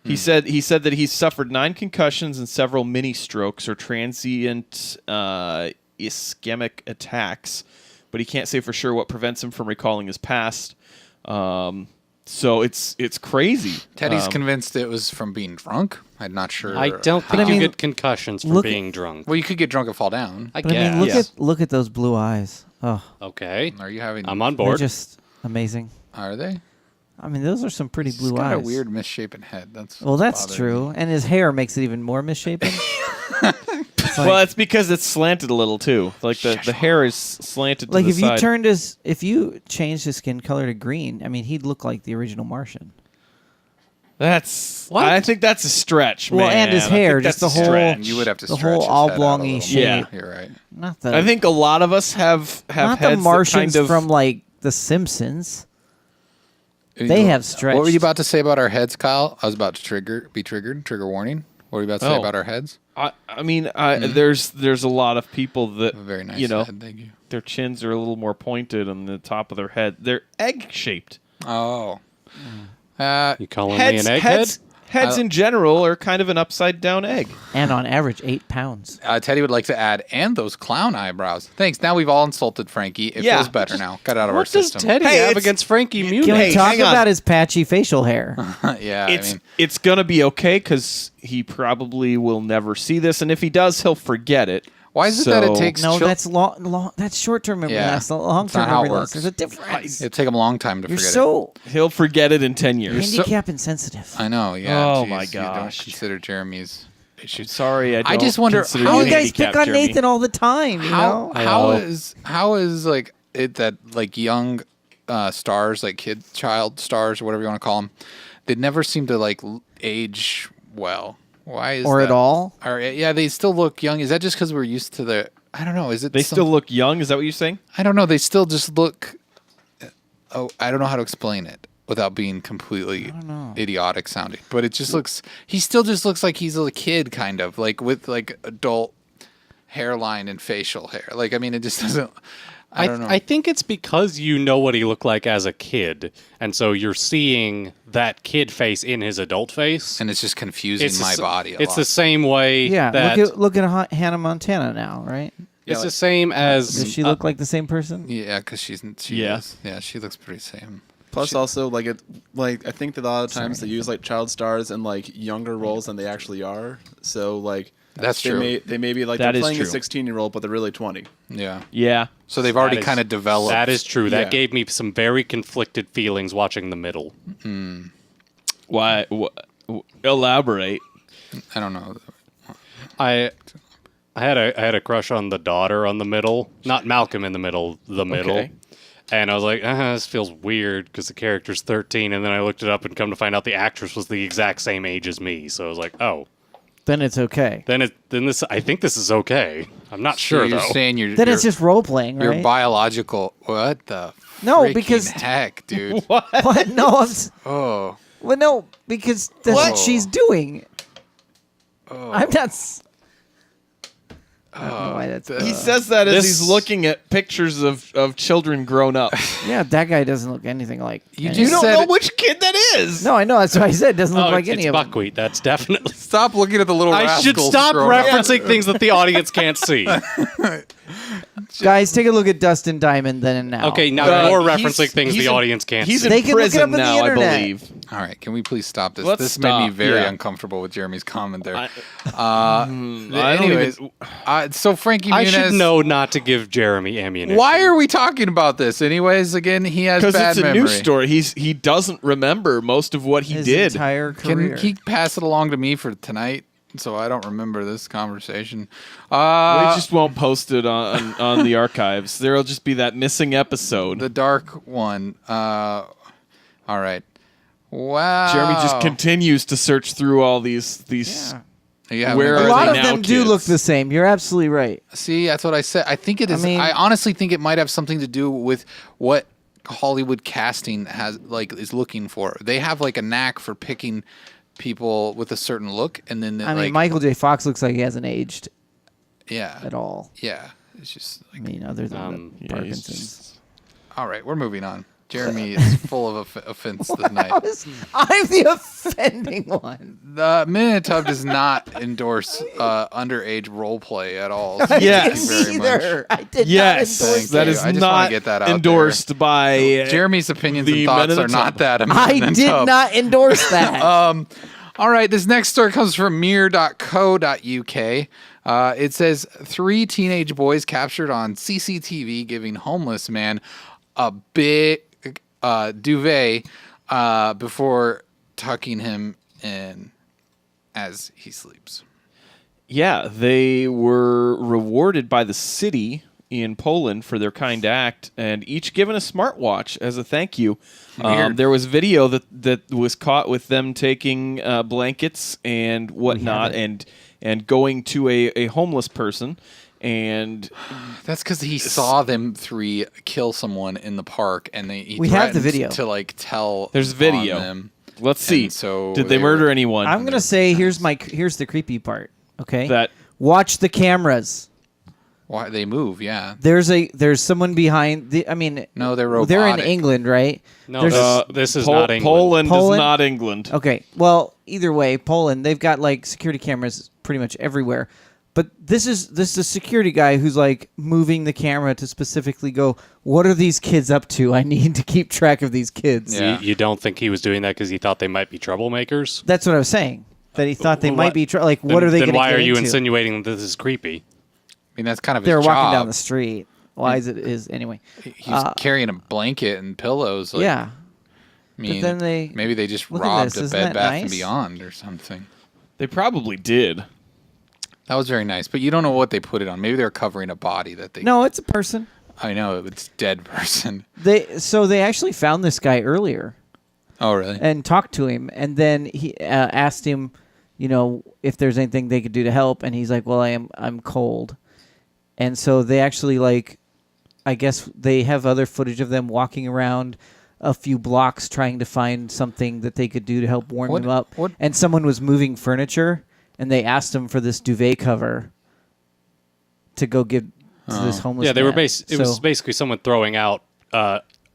He said that he's suffered 9 concussions and several mini strokes or transient ischemic attacks, but he can't say for sure what prevents him from recalling his past. So it's crazy. Teddy's convinced it was from being drunk. I'm not sure. I don't think I you mean, get concussions from look- being drunk. Well, you could get drunk and fall down. I But I guess. mean, Yes. look at those blue eyes. Oh, Okay. Are you having? I'm on they're board. just amazing. Are they? I mean, those are some pretty He's blue got eyes. a weird misshapen head. That's Well, that's bothering true, me. and his hair makes it even more misshapen. It's like, Well, it's because it's slanted a little too. Like the hair is slanted to like the if side. if you changed his skin color to green, I mean, he'd look like the original Martian. That's What? I think that's a stretch, Well, man. and his I think hair, that's just a the whole- stretch. You would have to The stretch whole his head out a oblong-y little shape. Yeah. You're right. Not the I think a lot of us have not the heads Martians that kind of from like The Simpsons. They have stretched. What were you about to say about our heads, Kyle? I was about to be triggered. Trigger warning. What were you about to say Oh. about our heads? I mean, there's a lot of people that A very nice you know head. Thank you. their chins are a little more pointed on the top of their head. They're egg shaped. Oh. You calling Heads, me an egghead? heads in general are kind of an upside down egg. And on average, 8 pounds. Teddy would like to add, and those clown eyebrows. Thanks. Now we've all insulted Frankie. It Yeah. feels better now. Got it out of our What does system. Teddy Hey, have it's- against Frankie Muniz? Can we Hey, talk hang on. about his patchy facial hair? Yeah, It's gonna be okay because he probably will never see this, and if he does, he'll forget it. why is it that it So- takes? No, chil- that's long. That's short-term memory. Yeah. That's long-term It's not how it memory loss. works. There's a difference. It'll take him a long time to You're forget it. so He'll forget it in 10 years. handicap insensitive. I know. Yeah. Oh, geez, my You don't gosh. consider Jeremy's issues. Sorry, I don't just wonder consider how How you you guys handicapped, pick on Jeremy. Nathan all the time, you know? How is like it that like young stars, like child stars or whatever you want to call them, they never seem to like age well. Why is Or that? at all? Or yeah, they still look young. Is that just because we're used to the? I don't know. Is it They still look young. Is that what you're saying? I don't know. They still just look. Oh, I don't know how to explain it without being completely idiotic sounding. But it just looks. He still just looks like he's a kid, kind of like with like adult hairline and facial hair. Like I mean, it just doesn't. I don't know. I think it's because you know what he looked like as a kid, and so you're seeing that kid face in his adult face. and it's just confusing It's my the, body. It's the same way Yeah, that look at Hannah Montana now, right? it's the same Does as she look like the same person? Yeah, because she Yeah. is. Yeah, she looks pretty same. Plus, also like I think that a lot of times they use like child stars in like younger roles than they actually are. So like That's they true. They may be like That they're is playing true. a 16-year-old, but they're really 20. Yeah. Yeah. So they've already That is- kind of developed. That is true. Yeah. That gave me some very conflicted feelings watching The Middle. Why? Elaborate. I don't know. I had a crush on the daughter on The Middle, not Malcolm in the Middle, The Middle. Okay. And I was like, this feels weird because the character's 13. And then I looked it up and come to find out the actress was the exact same age as me. So I was like, oh, Then it's okay. then this. I think this is okay. I'm not So sure you're though. saying you're. Then you're, it's just role playing, your right? biological. What the? No, freaking because- heck, dude. What? No, Oh. well, no, because that's what she's doing. I'm not. I don't know why that's. He says that as This- he's looking at pictures of children grown up. Yeah, that guy doesn't look anything like. You any- just You don't said know it- which kid that is. No, I know. That's what I said. Doesn't look Oh, like it's any of them. buckwheat. That's definitely. Stop looking at the little. I should rascals stop growing up. referencing things that the audience can't see. Guys, take a look at Dustin Diamond then and now. Okay, now Uh, you're he's- referencing things he's the in- audience can't He's see. They in can look it up prison on the now, I internet. believe. All right, can we please stop this? Let's This made me stop, very yeah. uncomfortable with Jeremy's comment there. I don't Anyways, even- so Frankie I Muniz. should know not to give Jeremy ammunition. Why are we talking about this? Anyways, again, he has Because bad it's a memory. news story. He doesn't remember most of what he His did. entire Can career. he pass it along to me for tonight? So I don't remember this conversation. We just won't post it on the archives. There'll just be that missing episode. The dark one. All right. Wow. Jeremy just continues to search through all these. Yeah, Where A are lot they of now, them do kids? look the same. You're absolutely right. See, that's what I said. I think it is. I mean- honestly think it might have something to do with what Hollywood casting is looking for. They have like a knack for picking people with a certain look, and then I mean, Michael J. Fox looks like he hasn't aged Yeah. at all. Yeah. It's just I mean, other than the Yeah, he's Parkinson's. just- all right. We're moving on. Jeremy is full of offense tonight. I'm the offending one. The Minute Tub does not endorse underage role play at all. So Yes. thank you very much. I did Yes, not endorse that you. is I just wanna not get that out endorsed by Jeremy's opinions the and thoughts Men in are the not Tub. that. I Minute did Tub. not endorse that. All right, this next story comes from mirror.co.uk. It says 3 teenage boys captured on CCTV giving homeless man a big duvet before tucking him in as he sleeps. Yeah, they were rewarded by the city in Poland for their kind act, and each given a smartwatch as a thank you. Weird. There was video that was caught with them taking blankets and whatnot, and going to a homeless person, and That's because he saw them 3 kill someone in the park, and he We have the threatened video. to like tell. there's on video. them. Let's see. And so did they they murder were- anyone? I'm gonna say here's the creepy part. Okay, That- watch the cameras. Why they move? Yeah. There's someone behind the. I mean, No, they're They're in robotic. England, right? No, There's- this is not England. Poland Poland? is not England. Okay. Well, either way, Poland, they've got like security cameras pretty much everywhere. But this is a security guy who's like moving the camera to specifically go, what are these kids up to? I need to keep track of these kids. Yeah. You don't think he was doing that because he thought they might be troublemakers? That's what I was saying. That he thought they Well, might be like, Then- what are they Then going to why get are you into? insinuating this is creepy? I mean, that's kind of They're his walking job. down the street. Why is it is anyway? He's carrying a blanket and pillows. Like, Yeah. I mean, then they- maybe they just look at robbed this, a isn't Bed that Bath and nice? Beyond or something. They probably did. That was very nice, but you don't know what they put it on. Maybe they're covering a body that they. No, it's a person. I know it's dead person. They actually found this guy earlier Oh really? and talked to him, and then he asked him, if there's anything they could do to help, and he's like, "Well, I'm cold," and so they actually I guess they have other footage of them walking around a few blocks trying to find something that they could do to help warm What- him up. what- And someone was moving furniture, and they asked him for this duvet cover to go give to this homeless. Yeah, they were man. it was basically someone throwing out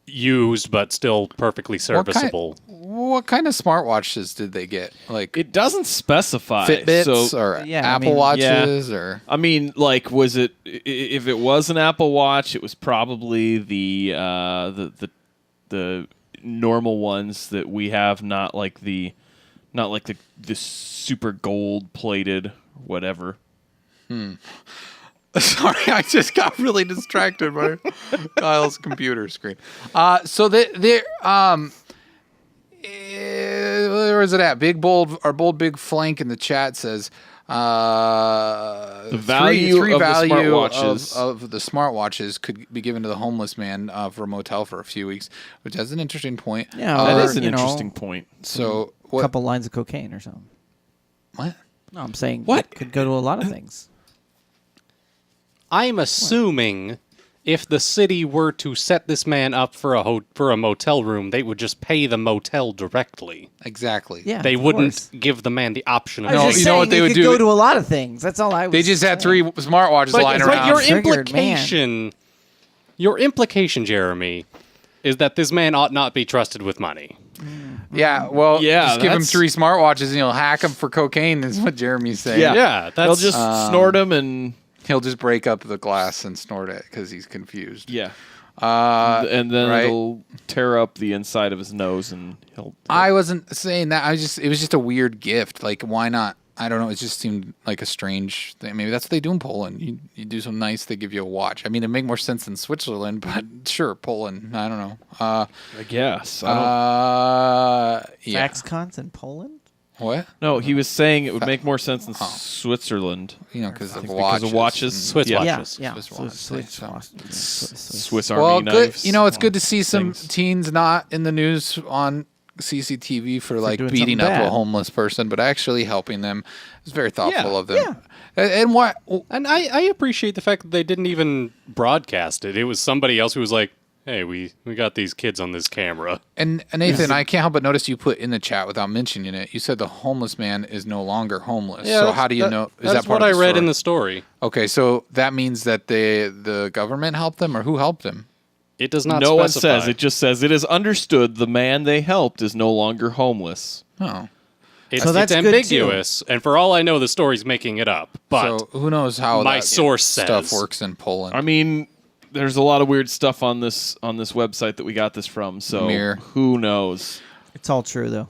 used but still perfectly serviceable. What kind of smartwatches did they get? Like It doesn't specify. Fitbits so, or Yeah, I Apple mean- Watches or I mean, like, was it? If it was an Apple Watch, it was probably the normal ones that we have, not like the super gold plated whatever. Sorry, I just got really distracted by Kyle's computer screen. So where is it at? Our bold big flank in the chat says the value of the value smartwatches. of the smartwatches could be given to the homeless man for a motel for a few weeks, which has an interesting point. Yeah, That or, is an you know, interesting point. So a what? couple lines of cocaine or something. What? No, I'm saying What? it could go to a lot of things. I'm assuming if the city were to set this man up for a motel room, they would just pay the motel directly. Exactly. Yeah, They of wouldn't course. give the man the option of I was No, just you know saying what they it would could do? Go to a lot of things. That's all I was. They just had saying. 3 smartwatches lying But around. your Triggered, implication, Jeremy, is that this man ought not be trusted with money. Yeah, well, Yeah, just give him that's- 3 smartwatches and you'll hack him for cocaine. Is what Jeremy's saying. Yeah. Yeah, They'll that's just snort them and He'll just break up the glass and snort it because he's confused. yeah, right. and then it'll tear up the inside of his nose and he'll. I wasn't saying that. It was just a weird gift. Like, why not? I don't know. It just seemed like a strange thing. Maybe that's what they do in Poland. You do something nice, they give you a watch. I mean, it'd make more sense than Switzerland, but sure, Poland. I don't know. I guess. I don't, Yeah. Fax cons in Poland. What? no, he was saying it would make more sense in Switzerland. You know, because of because watches. of watches. and- Swiss Yeah. watches. Yeah, Swiss Swiss, watches, Swiss, so- Swiss. Swiss Army Well, good. knives. You know, it's good to see some things. teens not in the news on CCTV for like doing beating something up a bad. homeless person, but actually helping them. It's very thoughtful Yeah, of them. And what? And I appreciate the fact that they didn't even broadcast it. It was somebody else who was like, hey, we got these kids on this camera. And Nathan, I can't help but notice you put in the chat without mentioning it. You said the homeless man is no longer homeless. Yeah, so how do you know? Is that's that part what of I the read story? in the story. Okay, so that means that the government helped them, or who helped him? It does not No one specify. says. It just says it is understood the man they helped is no longer homeless. Oh, It's, So that's it's good, ambiguous, and for all I know, the story's making it up. But so who knows how my that source stuff says. works in Poland? I mean, there's a lot of weird stuff on this website that we got this from. So Mirror. who knows? It's all true though.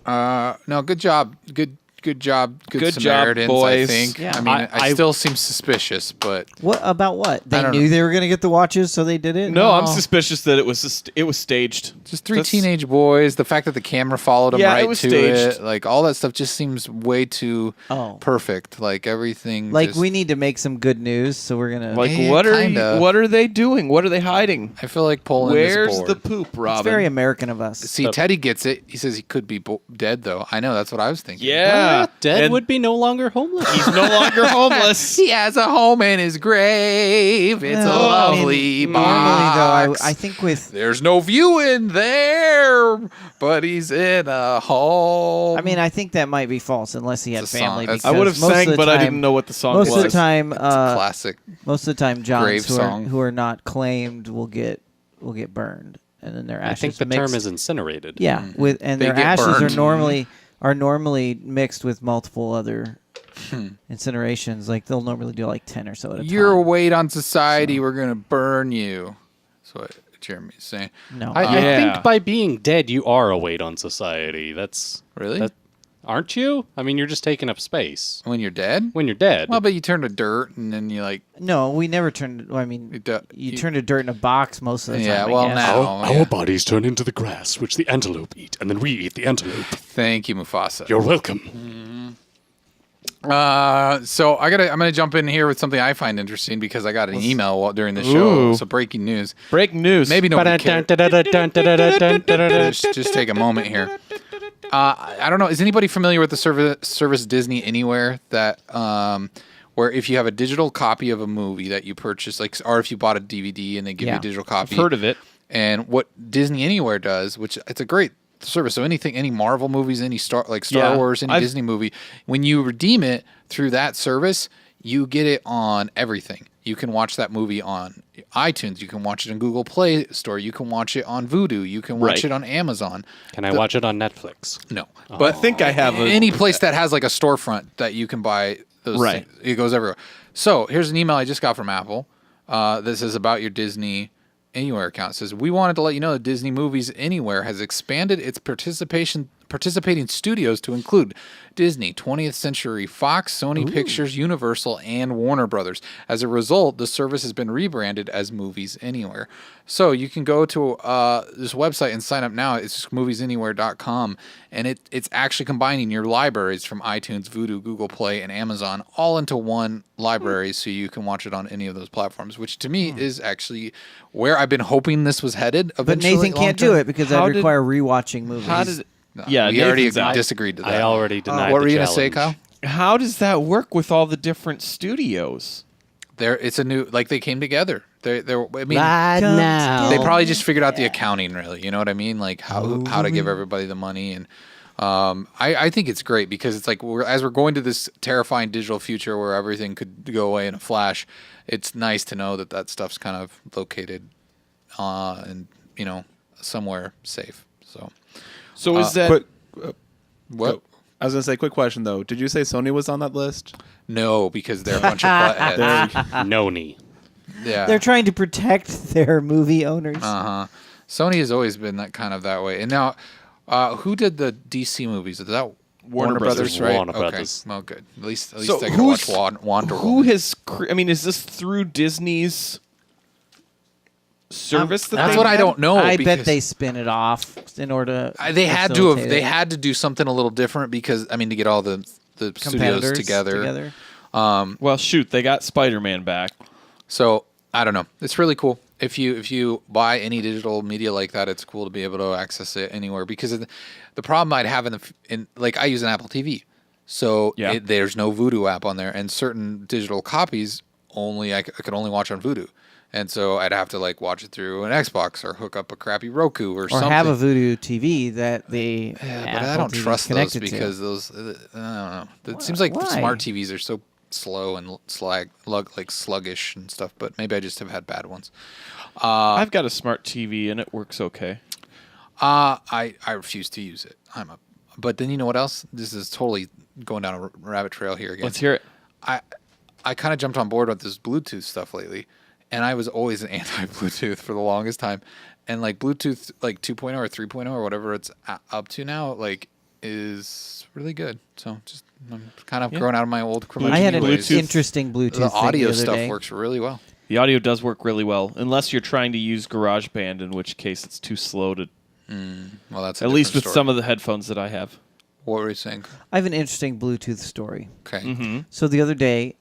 No, good job, good job, Good job, Samaritans. boys. I think. Yeah. I mean, I I- still seem suspicious, but What about what? They don't knew know. they were going to get the watches, so they did it. No, I'm suspicious that it was staged. just three That's- teenage boys. The fact that the camera followed them Yeah, it right was to staged. it, like all that stuff, just seems way too Oh. perfect. Like everything. Like just- we need to make some good news, so we're gonna. Like Yeah, what kinda. what are they doing? What are they hiding? I feel like Poland Where's is the bored. poop, Robin? it's very American of us. See, Teddy gets it. He says he could be dead, though. I know. That's what I was thinking. yeah, Dead and would be no longer homeless. he's no longer homeless. He has a home in his grave. It's a Well, I mean, lovely normally, though, box. I think with. There's no view in there, but he's in a home. I mean, I think that might be false unless he had It's a family. song. That's- I would have because most of sang, the but I time- didn't know what the song Most was. of the time, classic. most of the time, Grave Johns song. who are not claimed will get burned, and then their I ashes. think the mixed. term is incinerated. Yeah, with and They their get ashes burned. are normally mixed with multiple other incinerations. Like they'll normally do like 10 or so at a You're a time. weight on society. We're gonna burn you. That's what Jeremy's saying. No, I Yeah. think by being dead, you are a weight on society. That's Really? aren't you? I mean, you're just taking up space When you're dead? when you're dead. Well, but you turn to dirt and then you like. no, we never turned. Well, I mean, You you turn to dirt in a box most of the Yeah, time. well, I guess. now- our, yeah. our bodies turn into the grass, which the antelope eat, and then we eat the antelope. Thank you, Mufasa. You're welcome. So I'm gonna jump in here with something I find interesting because I got an email during the show. Ooh. So breaking news. Breaking news. Maybe nobody cares. Just take a moment here. I don't know. Is anybody familiar with the service Disney Anywhere? That where if you have a digital copy of a movie that you purchase, like, or if you bought a DVD and they give you Yeah. a digital copy. I've heard of it. And what Disney Anywhere does, which it's a great service. So any Marvel movies, any Star Yeah, Wars, any Disney movie, when you redeem it through that service, you get it on everything. You can watch that movie on iTunes. You can watch it in Google Play Store. You can watch it on Vudu. You can watch Right. it on Amazon. Can I watch it on Netflix? No, But I think I have a. any place that has like a storefront that you can buy those Right. things, it goes everywhere. So here's an email I just got from Apple that says about your Disney Anywhere account. It says, we wanted to let you know that Disney Movies Anywhere has expanded its participating studios to include Disney, 20th Century Fox, Sony Pictures, Universal, and Warner Brothers. As a result, the service has been rebranded as Movies Anywhere. So you can go to this website and sign up now. It's just moviesanywhere.com, and it's actually combining your libraries from iTunes, Vudu, Google Play, and Amazon all into one library, so you can watch it on any of those platforms, which to me is actually where I've been hoping this was headed But eventually. Nathan can't do long-term. it because How that did- require rewatching movies. How does it? No, Yeah, we already Nathan's out. disagreed to that. I already denied What were the you gonna say, challenge. Kyle? How does that work with all the different studios? It's a new, like, they came together. I mean, Right now. they probably just figured out the accounting, really. You know what I mean? Like how to give everybody the money, and I think it's great because it's like as we're going to this terrifying digital future where everything could go away in a flash. It's nice to know that stuff's kind of located, and somewhere safe. So is that Quick, What? I was gonna say, quick question though. Did you say Sony was on that list? No, because they're a bunch of buttheads. Noni. Yeah. They're trying to protect their movie owners. Sony has always been that way. And now, who did the DC movies? Is that Warner Brothers. right? Warner okay. Brothers. Well, good. At least I so get to watch Wonder who Woman. has? I mean, is this through Disney's service? That's they what I have? don't know. I bet because they spin it off in order to. they had to have. facilitate They it. had to do something a little different because to get all the studios Competitors together. Well, shoot, they got Spider-Man back. So I don't know. It's really cool. If you buy any digital media like that, it's cool to be able to access it anywhere. Because the problem I'd have like I use an Apple TV, so Yeah. there's no Vudu app on there, and certain digital copies I could only watch on Vudu. And so I'd have to like watch it through an Xbox or hook up a crappy Roku or something. Or have a Vudu TV that they. Yeah, but I don't trust those because those. I don't know. It seems like smart TVs are so slow and sluggish and stuff. But maybe I just have had bad ones. I've got a smart TV and it works okay. I refuse to use it. But then you know what else? This is totally going down a rabbit trail here again. Let's hear it. I kind of jumped on board with this Bluetooth stuff lately. And I was always an anti-Bluetooth for the longest time. And, like, Bluetooth, like, 2.0 or 3.0 or whatever it's up to now, like, is really good. So, just, I'm kind of growing out of my old curmudgeon I had an ways. interesting Bluetooth The audio thing the stuff other day. works really well. The audio does work really well, unless you're trying to use GarageBand, in which case it's too slow to... Well, that's At least with story. some of the headphones that I have. What were you saying? I have an interesting Bluetooth story. Okay. Mm-hmm. So the other day,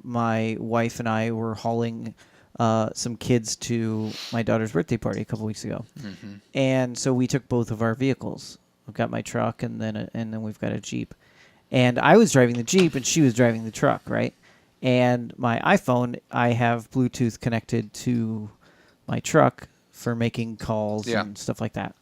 my wife and I were hauling some kids to my daughter's birthday party a couple weeks ago, and so we took both of our vehicles. I've got my truck, and then we've got a Jeep, and I was driving the Jeep, and she was driving the truck, right? And my iPhone, I have Bluetooth connected to my truck for making calls and stuff like that.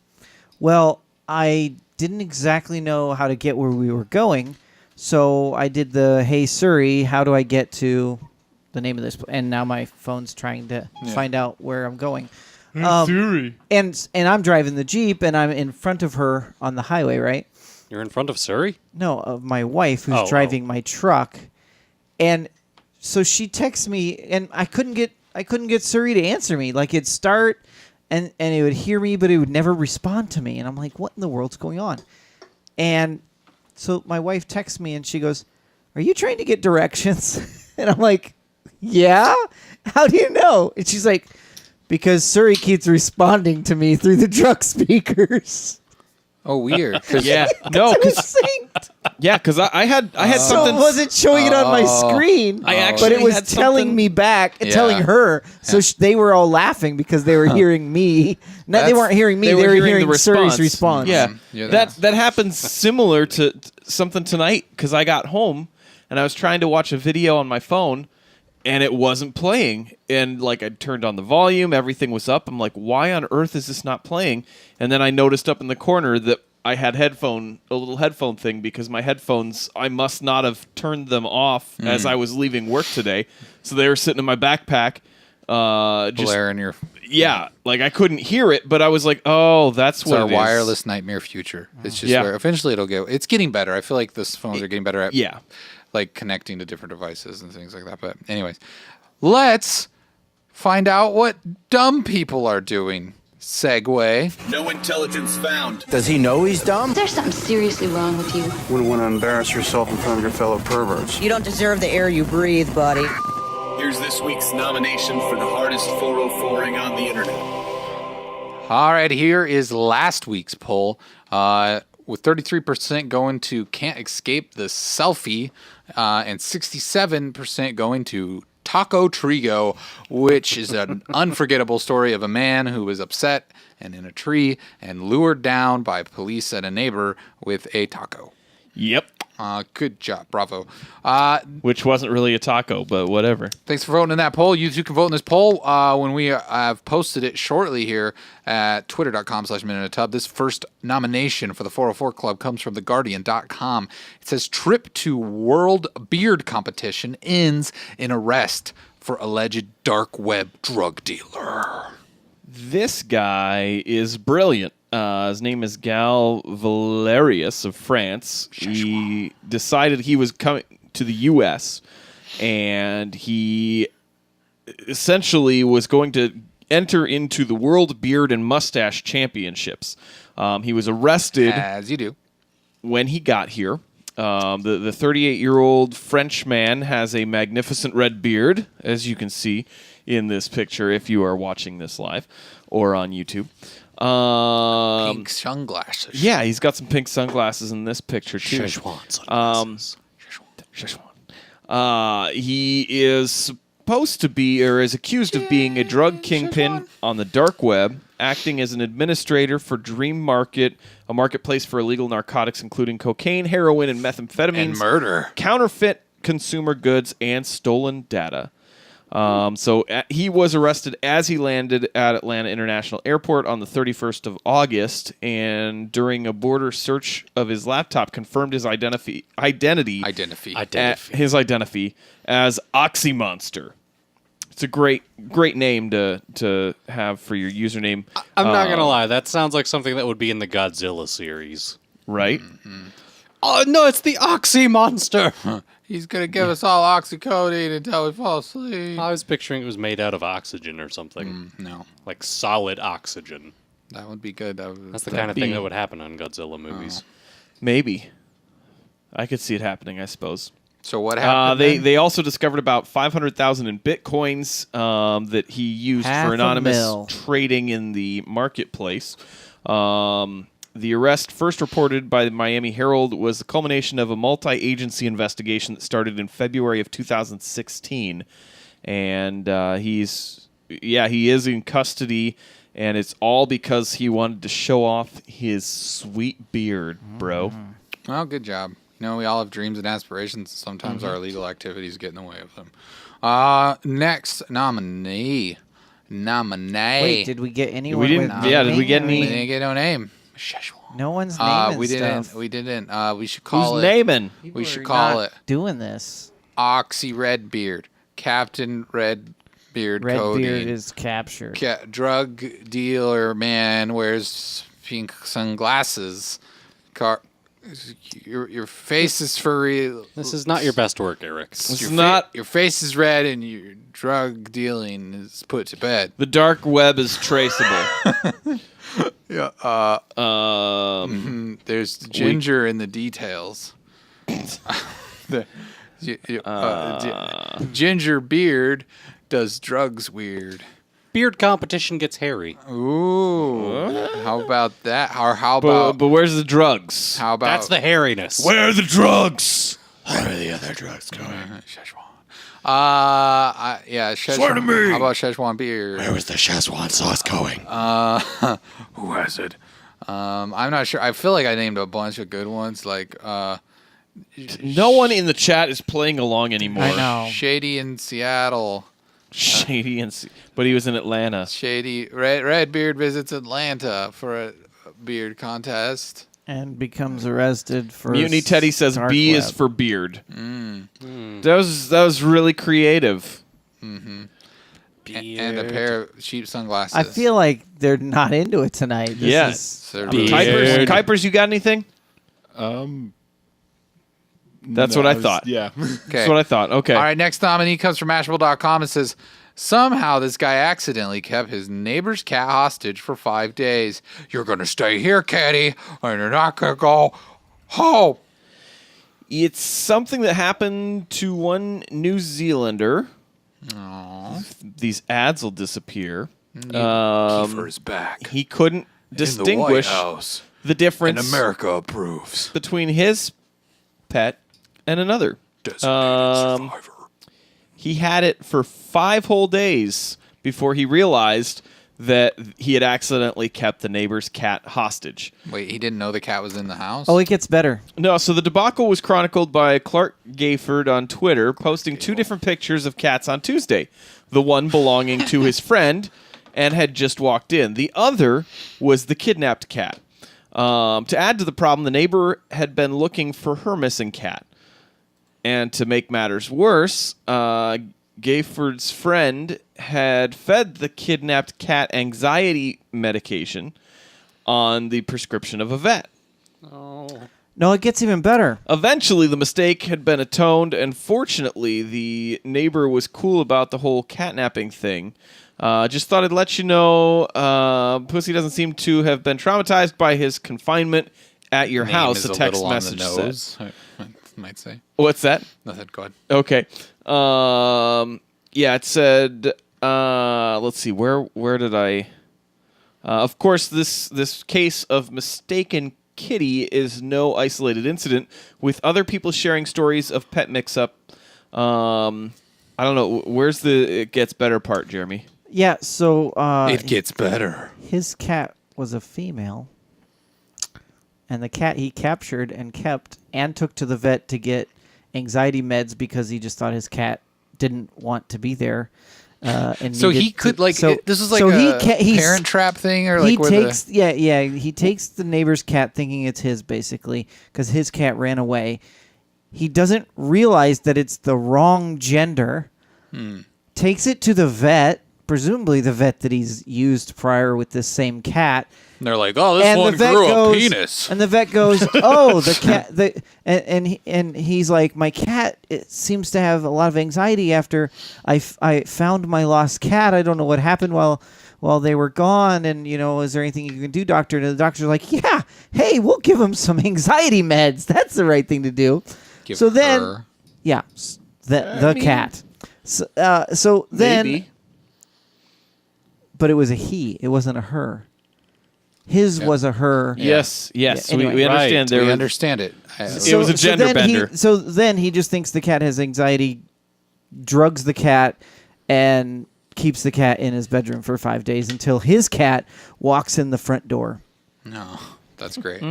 Well, I didn't exactly know how to get where we were going, so I did the "Hey Siri, how do I get to the name of this?" And now my phone's trying to find out where I'm going. Siri. And I'm driving the Jeep, and I'm in front of her on the highway, right? You're in front of Surrey? No, of my wife who's driving my truck, and so she texts me, and I couldn't get Siri to answer me. Like it'd start, and it would hear me, but it would never respond to me, and I'm like, what in the world's going on? And so my wife texts me, and she goes, "Are you trying to get directions?" And I'm like, "Yeah? How do you know?" And she's like, "Because Siri keeps responding to me through the truck speakers." Oh, weird. Yeah. No, It was because synced. I had So something. it wasn't showing it on my screen, I actually but it was had telling something- me back, Yeah. telling her. So they were all laughing because they were hearing me. No, they That's- weren't hearing me. They were hearing Siri's response. Yeah, Yeah, that happens similar to something tonight because I got home and I was trying to watch a video on my phone and it wasn't playing. And like I turned on the volume, everything was up. I'm like, why on earth is this not playing? And then I noticed up in the corner that I had a little headphone thing because my headphones, I must not have turned them off as I was leaving work today. So they were sitting in my backpack. Just Blaring your... yeah, like I couldn't hear it, but I was like, "Oh, that's It's what our it is." wireless nightmare future. It's just where eventually it'll go. It's getting better. I feel like the phones are getting better at like connecting to different devices and things like that. But anyways, let's find out what dumb people are doing. Segue. No intelligence found. Does he know he's dumb? There's something seriously wrong with you. Wouldn't want to embarrass yourself in front of your fellow perverts. You don't deserve the air you breathe, buddy. Here's this week's nomination for the hardest 404ing on the internet. All right, here is last week's poll. With 33% going to Can't Escape the Selfie, and 67% going to Taco Trigo, which is an unforgettable story of a man who was upset and in a tree and lured down by police and a neighbor with a taco. Yep. Good job. Bravo. Which wasn't really a taco, but whatever. Thanks for voting in that poll. You too can vote in this poll when we have posted it shortly here at twitter.com/minuteatub. This first nomination for the 404 Club comes from theguardian.com. It says, trip to World Beard Competition ends in arrest for alleged dark web drug dealer. This guy is brilliant. His name is Gal Valerius of France. He decided he was coming to the U.S. and he essentially was going to enter into the World Beard and Mustache Championships. He was arrested As you do. when he got here. The 38-year-old French man has a magnificent red beard, as you can see in this picture if you are watching this live or on YouTube. Pink sunglasses. Yeah, he's got some pink sunglasses in this picture too. Szechuan sunglasses. He is supposed to be, or is accused of being, a drug kingpin on the dark web, acting as an administrator for Dream Market, a marketplace for illegal narcotics including cocaine, heroin, and methamphetamines. And murder. Counterfeit consumer goods and stolen data. He was arrested as he landed at Atlanta International Airport on the 31st of August, and during a border search of his laptop, confirmed his identity as Oxymonster. It's a great name to have for your username. I'm not gonna lie, that sounds like something that would be in the Godzilla series, right? Mm-hmm. Oh no, it's the Oxy Monster. He's going to give us all oxycodone until we fall asleep. I was picturing it was made out of oxygen or something. No. Like solid oxygen. That would be good. That's the kind of thing that would happen on Godzilla movies. Maybe. I could see it happening, I suppose. So what happened? They also discovered about 500,000 in bitcoins that he used for anonymous trading in the marketplace. The arrest, first reported by the Miami Herald, was the culmination of a multi-agency investigation that started in February of 2016, and he is in custody, and it's all because he wanted to show off his sweet beard, bro. Well, good job. You know, we all have dreams and aspirations. Sometimes our illegal activities get in the way of them. Next nominee. Wait, did we get anyone? We didn't. Did we get any? We didn't get no name. Szechuan. No one's naming we stuff. didn't. We didn't. We should call Who's it. naming? We should call it doing this. Oxy Redbeard, Captain Redbeard. Redbeard is captured. Drug dealer man wears pink sunglasses. Your face is furry. This is not your best work, Eric. Your face is red, and your drug dealing is put to bed. The dark web is traceable. Yeah. There's ginger in the details. Ginger beard does drugs weird. Beard competition gets hairy. Ooh. How about that? Or how about? But where's the drugs? How about? That's the hairiness. Where are the drugs? Where are the other drugs going? Szechuan. Szechuan. Swear to me. How about Szechuan beer? Where was the Szechuan sauce going? Who has it? I'm not sure. I feel like I named a bunch of good ones. Like, no one in the chat is playing along anymore. I know. Shady in Seattle. But he was in Atlanta. Shady Redbeard visits Atlanta for a beard contest. And becomes arrested for Mutiny Teddy says B is for beard. That was really creative. Mm-hmm. And a pair of cheap sunglasses. I feel like they're not into it tonight. Kuipers, you got anything? That's what I thought. Yeah. That's what I thought. Okay. All right, next nominee comes from Mashable.com and says, somehow this guy accidentally kept his neighbor's cat hostage for 5 days. You're going to stay here, catty, and you're not going to go home. It's something that happened to one New Zealander. Aww. These ads will disappear. Kiefer is back. He couldn't distinguish in the White House, the difference and America approves between his pet and another. Designated survivor. He had it for 5 whole days before he realized that he had accidentally kept the neighbor's cat hostage. Wait, he didn't know the cat was in the house? Oh, it gets better. No, so the debacle was chronicled by Clark Gayford on Twitter, posting 2 different pictures of cats on Tuesday. The one belonging to his friend and had just walked in. The other was the kidnapped cat. To add to the problem, the neighbor had been looking for her missing cat. And to make matters worse, Gayford's friend had fed the kidnapped cat anxiety medication on the prescription of a vet. Oh. No, it gets even better. Eventually, the mistake had been atoned, and fortunately, the neighbor was cool about the whole catnapping thing. Just thought I'd let you know, Pussy doesn't seem to have been traumatized by his confinement at your house, a text message says. Might say. What's that? Nothing. Go ahead. Okay. It said. Let's see. Where did I? Of course, this case of mistaken kitty is no isolated incident, with other people sharing stories of pet mix-up. I don't know. Where's the it gets better part, Jeremy? Yeah. So it gets better. His cat was a female. And the cat he captured and kept and took to the vet to get anxiety meds because he just thought his cat didn't want to be there. And So he could this is like a Parent Trap thing, or he like takes he takes the neighbor's cat thinking it's his basically because his cat ran away. He doesn't realize that it's the wrong gender. Takes it to the vet, presumably the vet that he's used prior with this same cat. And they're like, "Oh, this one grew a penis." And the vet goes, "Oh, the cat." And he's like, "My cat seems to have a lot of anxiety after I found my lost cat. I don't know what happened while they were gone. And is there anything you can do, doctor?" And the doctor's like, "Yeah, hey, we'll give him some anxiety meds. That's the right thing to do." The cat. So then, maybe. But it was a he. It wasn't a her. His was a her. Yes. Yeah, anyway. We understand. We understand it. It was a gender bender. So then he just thinks the cat has anxiety, drugs the cat, and keeps the cat in his bedroom for 5 days until his cat walks in the front door. No, that's great.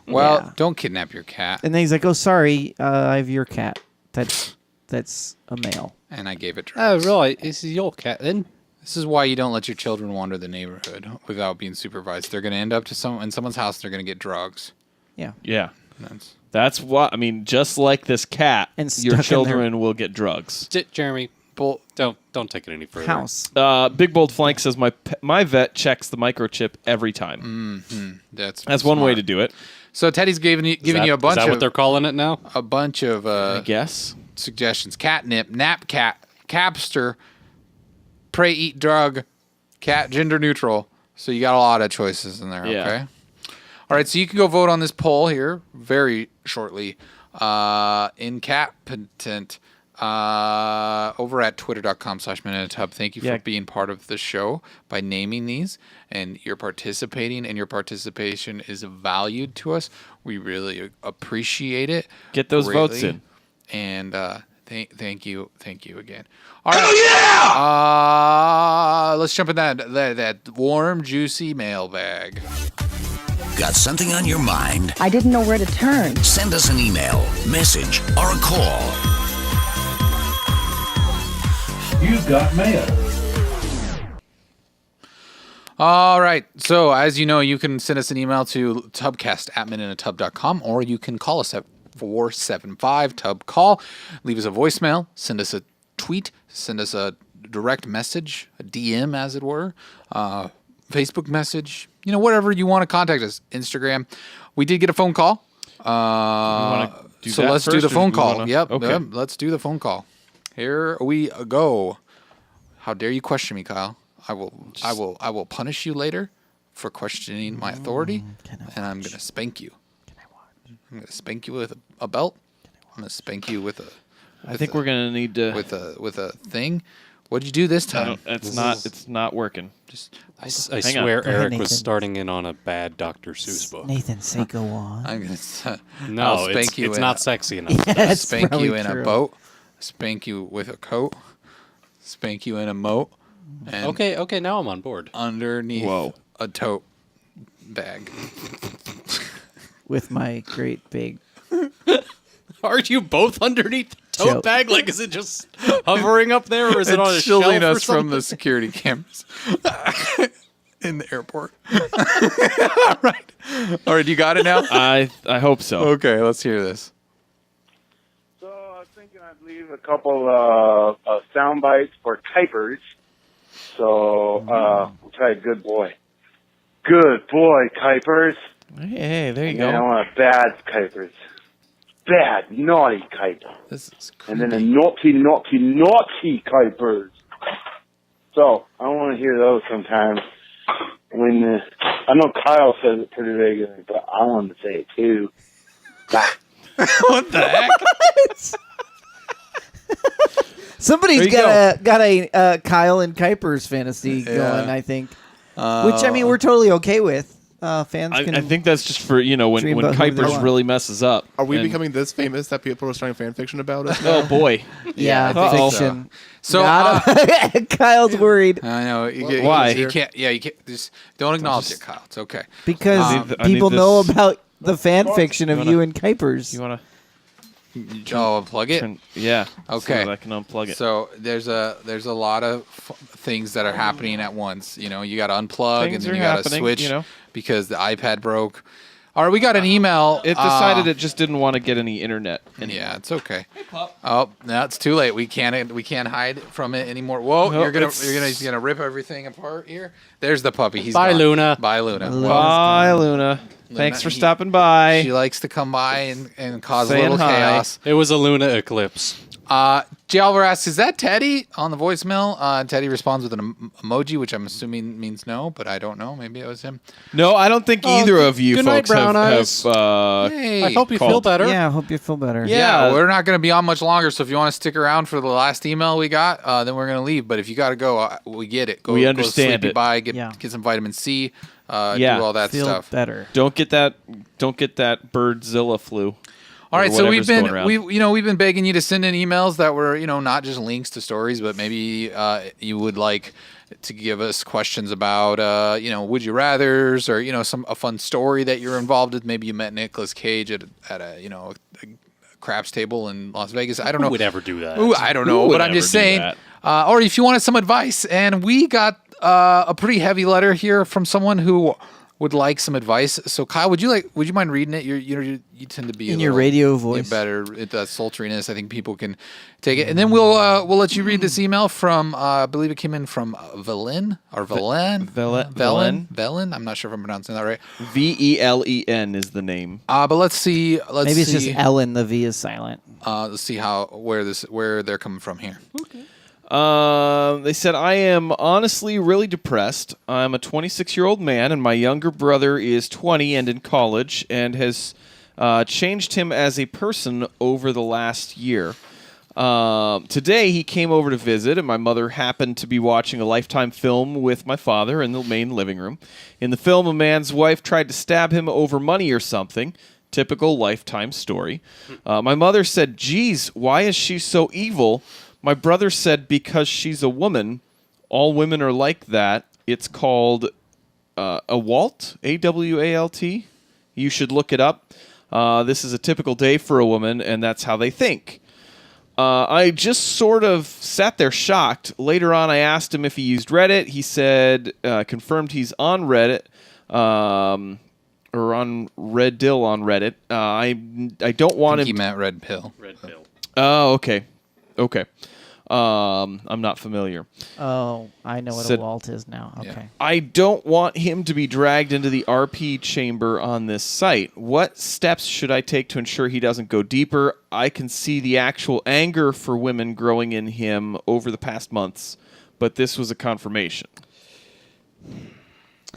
Well, don't kidnap your cat. And then he's like, "Oh, sorry, I have your cat. That's a male." And I gave it drugs. Oh, right. This is your cat then. This is why you don't let your children wander the neighborhood without being supervised. They're going to end up in someone's house. They're going to get drugs. Yeah. That's what I mean. Just like this cat, And your stuck in children will get drugs. Jeremy, don't take it any further. House. Big Bold Flank says my vet checks the microchip every time. Mm-hmm. That's one way to do it. So Teddy's giving you a bunch Is that of what they're calling it now? a bunch of I guess. suggestions: catnip, nap cat, capster, pray eat drug, cat gender neutral. So you got a lot of choices in there. Yeah. Okay. All right, so you can go vote on this poll here very shortly. Incaptent over at twitter.com/minutetub. Thank you for being part of the show by naming these, and you're participating, and your participation is valued to us. We really appreciate it. Get those greatly. votes in. And thank you again. All right. Oh yeah! Let's jump in that warm, juicy mailbag. Got something on your mind? I didn't know where to turn. Send us an email, message, or a call. You've got mail. All right. So, as you know, you can send us an email to tubcast@minuteintub.com, or you can call us at 475-TUB-CALL. Leave us a voicemail. Send us a tweet. Send us a direct message, a DM, as it were. Facebook message. Whatever you want to contact us. Instagram. We did get a phone call. So let's do the phone call. Yep. Let's do the phone call. Here we go. How dare you question me, Kyle? I will punish you later for questioning my authority, and I'm gonna spank you. I'm gonna spank you with a belt. I'm gonna spank you with a. I think we're gonna need to with a thing. What'd you do this time? It's not working. I swear Eric was starting in on a bad Dr. Seuss book. Nathan, say go on. I'm gonna. No, I'll spank you. It's not sexy enough. Yeah, Spank you in a boat. Spank you with a coat. Spank you in a moat. And Okay, now I'm on board. Underneath a tote bag. With my great big. Are you both underneath the tote Joke. bag? Like, is it just hovering up there, or is it on a shelf shielding or us something? from the security cameras in the airport. All right, you got it now? I hope so. Okay, let's hear this. So I was thinking I'd leave a couple sound bites for typers. So we'll try Good Boy. Good boy, Kuipers. Hey, there you And go. then I want a bad Kuipers. Bad, naughty Kuipers. This is And then a naughty, naughty, naughty Kuipers. So I want to hear those sometimes. When I know Kyle says it pretty regularly, but I want to say it too. What the heck? Somebody's got a Kyle and Kuipers fantasy going, I think. Which, I mean, we're totally okay with. Fans can. I think that's just for, when Kuipers really messes up. Are we becoming this famous that people are starting fan fiction about us? Oh, boy. Yeah, I think fiction. So Kyle's worried. I know. Why? You can't. Yeah, you can't. Just don't acknowledge it, Kyle. It's okay. Because I need people this. know about the fan fiction of wanna- you and Kuipers. You want to? unplug it. Yeah. Okay. So that I can unplug it. So there's a lot of things that are happening at once. You know, you got to unplug Things and then are you got to happening, switch you know. because the iPad broke. All right, we got an email. It decided it just didn't want to get any internet anymore. Yeah, it's okay. Hey, pup. Oh, no, it's too late. We can't hide from it anymore. Whoa, No, he's gonna rip everything apart here. There's the puppy. He's Bye, gone. Luna. Bye, Luna. Bye, Luna. Thanks for stopping by. She likes to come by and cause a Saying little hi. chaos. It was a Luna eclipse. J. Alvar asks, is that Teddy on the voicemail? Teddy responds with an emoji, which I'm assuming means no, but I don't know. Maybe it was him. No, I don't think either of you good night, folks Brown have Hey. I hope you feel called. better. Yeah, I hope you feel better. Yeah, we're not going to be on much longer, so if you want to stick around for the last email we got, then we're going to leave. But if you got to go, we get it. We understand go sleepy it. Bye, get some vitamin C, do all that Feel stuff. better. Don't get that birdzilla flu. All right, so we've whatever's going around. been begging you to send in emails that were not just links to stories, but maybe you would like to give us questions about would you rather's or a fun story that you're involved with. Maybe you met Nicolas Cage at a craps table in Las Vegas. I don't know. Who would ever do that? Ooh, I don't know, Who would but I'm just ever do saying. Or if you wanted some advice, and we got a pretty heavy letter here from someone who would like some advice. So Kyle, would you mind reading it? You tend to be In your radio voice. better at that sultriness. I think people can take it, and then we'll let you read this email from I believe it came in from Velen. I'm not sure if I'm pronouncing that right. Velen is the name. But let's see. Maybe it's just Ellen. The V is silent. Let's see where they're coming from here. Okay. They said, I am honestly really depressed. I'm a 26-year-old man, and my younger brother is 20 and in college, and has changed him as a person over the last year. Today, he came over to visit, and my mother happened to be watching a Lifetime film with my father in the main living room. In the film, a man's wife tried to stab him over money or something. Typical Lifetime story. My mother said, geez, why is she so evil? My brother said, because she's a woman, all women are like that. It's called a Walt, A-W-A-L-T. You should look it up. This is a typical day for a woman, and that's how they think. I just sort of sat there shocked. Later on, I asked him if he used Reddit. He said, confirmed he's on Reddit, or on Red Dill on Reddit. I don't want him. He meant Red Pill. Red pill. Oh, okay. I'm not familiar. Oh, I know what a Walt is now. Okay. Yeah. I don't want him to be dragged into the RP chamber on this site. What steps should I take to ensure he doesn't go deeper? I can see the actual anger for women growing in him over the past months, but this was a confirmation.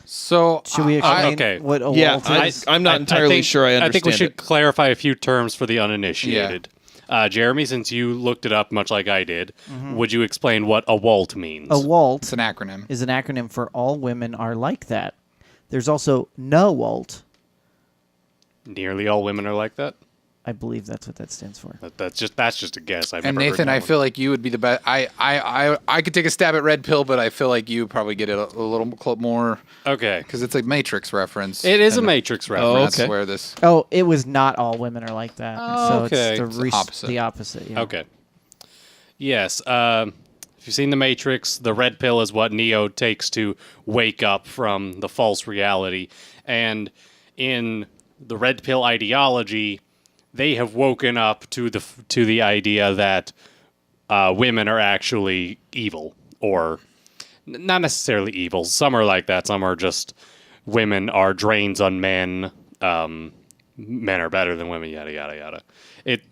So should we explain what a Walt is? I'm not entirely sure I understand I think we should it. clarify a few terms for the uninitiated. Jeremy, since you looked it up much like I did, would you explain what a WALT means? A WALT It's an acronym. is an acronym for all women are like that. There's also no WALT. Nearly all women are like that? I believe that's what that stands for. That's just a guess. I've And never Nathan, heard I that feel like you would be the best. I could take a stab at Red Pill, but I feel like you probably get it a little more. Okay. Because it's a Matrix reference. It is a Matrix reference. That's where this. Oh, it was not all women are like that. So okay. it's the opposite. Yeah. Okay. Yes. If you've seen The Matrix, the red pill is what Neo takes to wake up from the false reality. And in the red pill ideology, they have woken up to the idea that women are actually evil, or not necessarily evil. Some are like that. Some are just women are drains on men. Men are better than women. Yada yada yada. It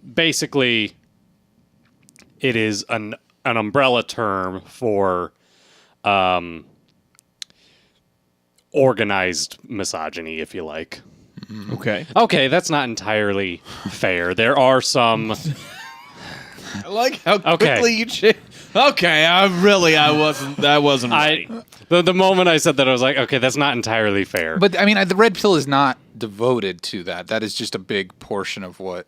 is an umbrella term for organized misogyny, if you like. Okay. Okay, that's not entirely fair. There are some. I like how quickly you change. Okay, I wasn't ready. The moment I said that, I was like, okay, that's not entirely fair. But I mean, the Red Pill is not devoted to that. That is just a big portion of what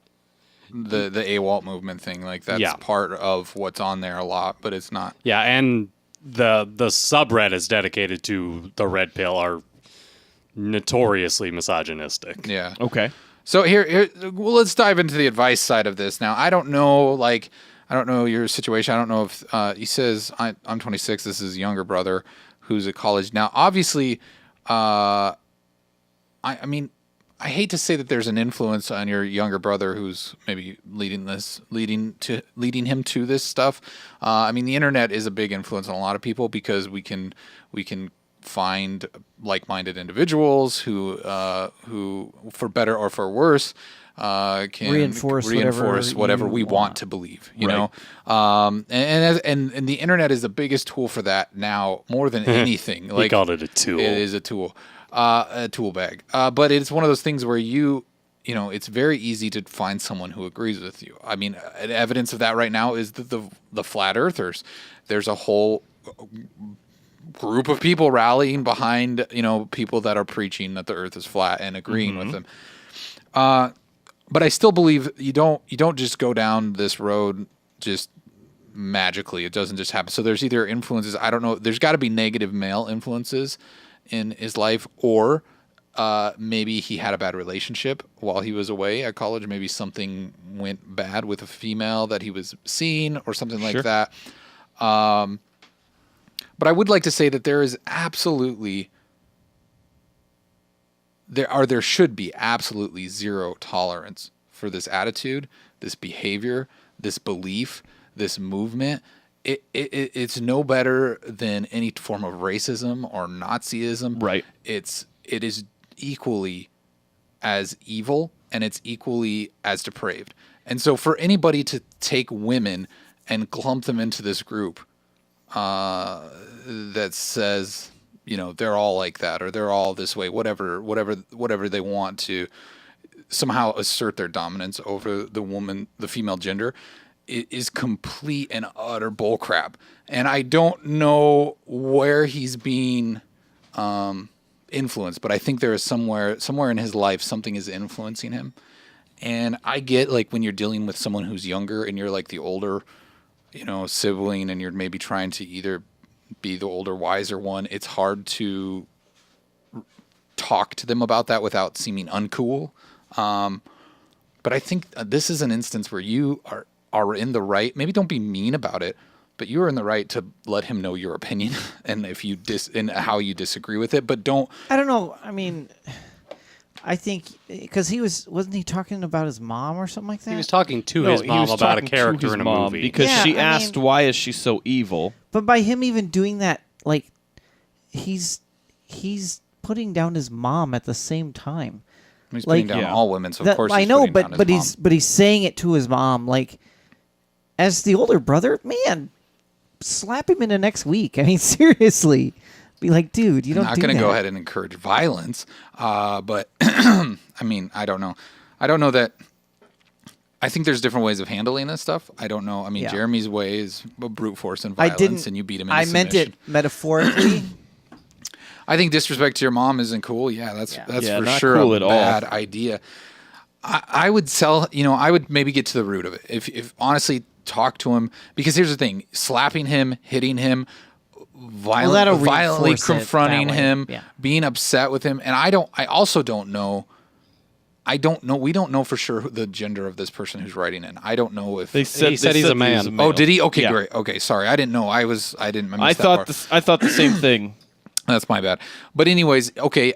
the AWOLT movement thing. Like that's part of what's on there a lot, but it's not. Yeah, and the subreddits dedicated to the Red Pill are notoriously misogynistic. Yeah. Okay. So here, well, let's dive into the advice side of this. Now, I don't know your situation. I don't know if he says I'm 26. This is his younger brother who's at college now. Obviously, I mean, I hate to say that there's an influence on your younger brother who's maybe leading him to this stuff. I mean, the internet is a big influence on a lot of people because we can find like-minded individuals who for better or for worse can reinforce whatever we want to believe, you know. And the internet is the biggest tool for that now more than anything. He called it a tool. It is a tool, a tool bag. But it's one of those things where you know, it's very easy to find someone who agrees with you. I mean, evidence of that right now is the flat earthers. There's a whole group of people rallying behind, you know, people that are preaching that the earth is flat and agreeing with them. But I still believe you don't just go down this road just magically. It doesn't just happen. So there's either influences, I don't know, there's got to be negative male influences in his life, or maybe he had a bad relationship while he was away at college. Maybe something went bad with a female that he was seeing or something like that. But I would like to say that there is absolutely, there should be absolutely zero tolerance for this attitude, this behavior, this belief, this movement. It's no better than any form of racism or Nazism. Right. It is equally as evil and it's equally as depraved. And so for anybody to take women and clump them into this group that says, you know, they're all like that or they're all this way, whatever they want to somehow assert their dominance over the female gender, it is complete and utter bullcrap. And I don't know where he's being influenced, but I think there is somewhere in his life something is influencing him. And I get, like, when you're dealing with someone who's younger and you're like the older, you know, sibling, and you're maybe trying to either be the older, wiser one, it's hard to talk to them about that without seeming uncool. But I think this is an instance where you are in the right. Maybe don't be mean about it, but you are in the right to let him know your opinion and if you and how you disagree with it. But don't. I don't know. I mean, I think because wasn't he talking about his mom or something like that? He was talking to his mom about a character in a movie because she asked, "Why is she so evil?" But by him even doing that, like, he's putting down his mom at the same time. He's putting down all women, so of course I know, but he's saying it to his mom, like, as the older brother, man, slap him into next week. I mean, seriously. Be like, dude, you don't do that. I'm not going to go ahead and encourage violence, but I mean, I don't know. I don't know that. I think there's different ways of handling this stuff. I don't know. I mean, Jeremy's way is brute force and violence, and you beat him into submission. I meant it metaphorically. I think disrespect to your mom isn't cool. Yeah, that's for sure cool a bad idea. I would I would maybe get to the root of it. If honestly, talk to him, because here's the thing: slapping him, hitting him, violently confronting him, being upset with him, and I also don't know. We don't know for sure the gender of this person who's writing in. I don't know if he said he's a man. Oh, did he? Okay, great. Okay, sorry, I didn't know. I thought the same thing. That's my bad. But anyways, okay.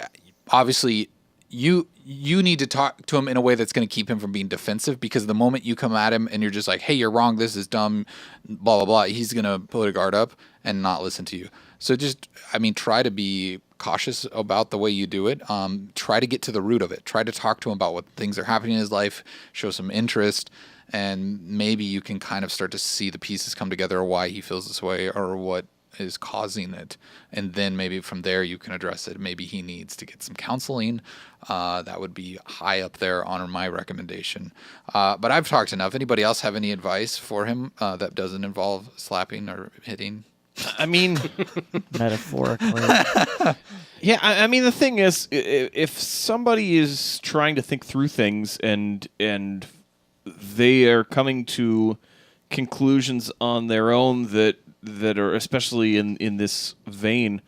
Obviously, you need to talk to him in a way that's going to keep him from being defensive, because the moment you come at him and you're just like, "Hey, you're wrong. This is dumb," blah blah blah, he's going to put a guard up and not listen to you. So try to be cautious about the way you do it. Try to get to the root of it. Try to talk to him about what things are happening in his life. Show some interest, and maybe you can kind of start to see the pieces come together, why he feels this way or what is causing it, and then maybe from there you can address it. Maybe he needs to get some counseling. That would be high up there on my recommendation. But I've talked enough. Anybody else have any advice for him that doesn't involve slapping or hitting? I mean, metaphorically. Yeah, I mean, the thing is, if somebody is trying to think through things and they are coming to conclusions on their own that are especially in this vein,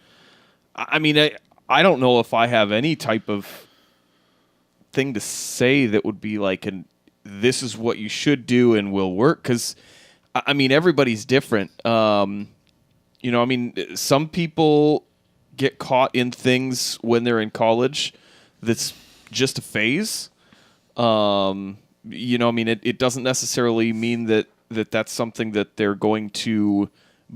I mean, I don't know if I have any type of thing to say that would be like, this is what you should do and will work. Because, I mean, everybody's different. Some people get caught in things when they're in college that's just a phase. It doesn't necessarily mean that's something that they're going to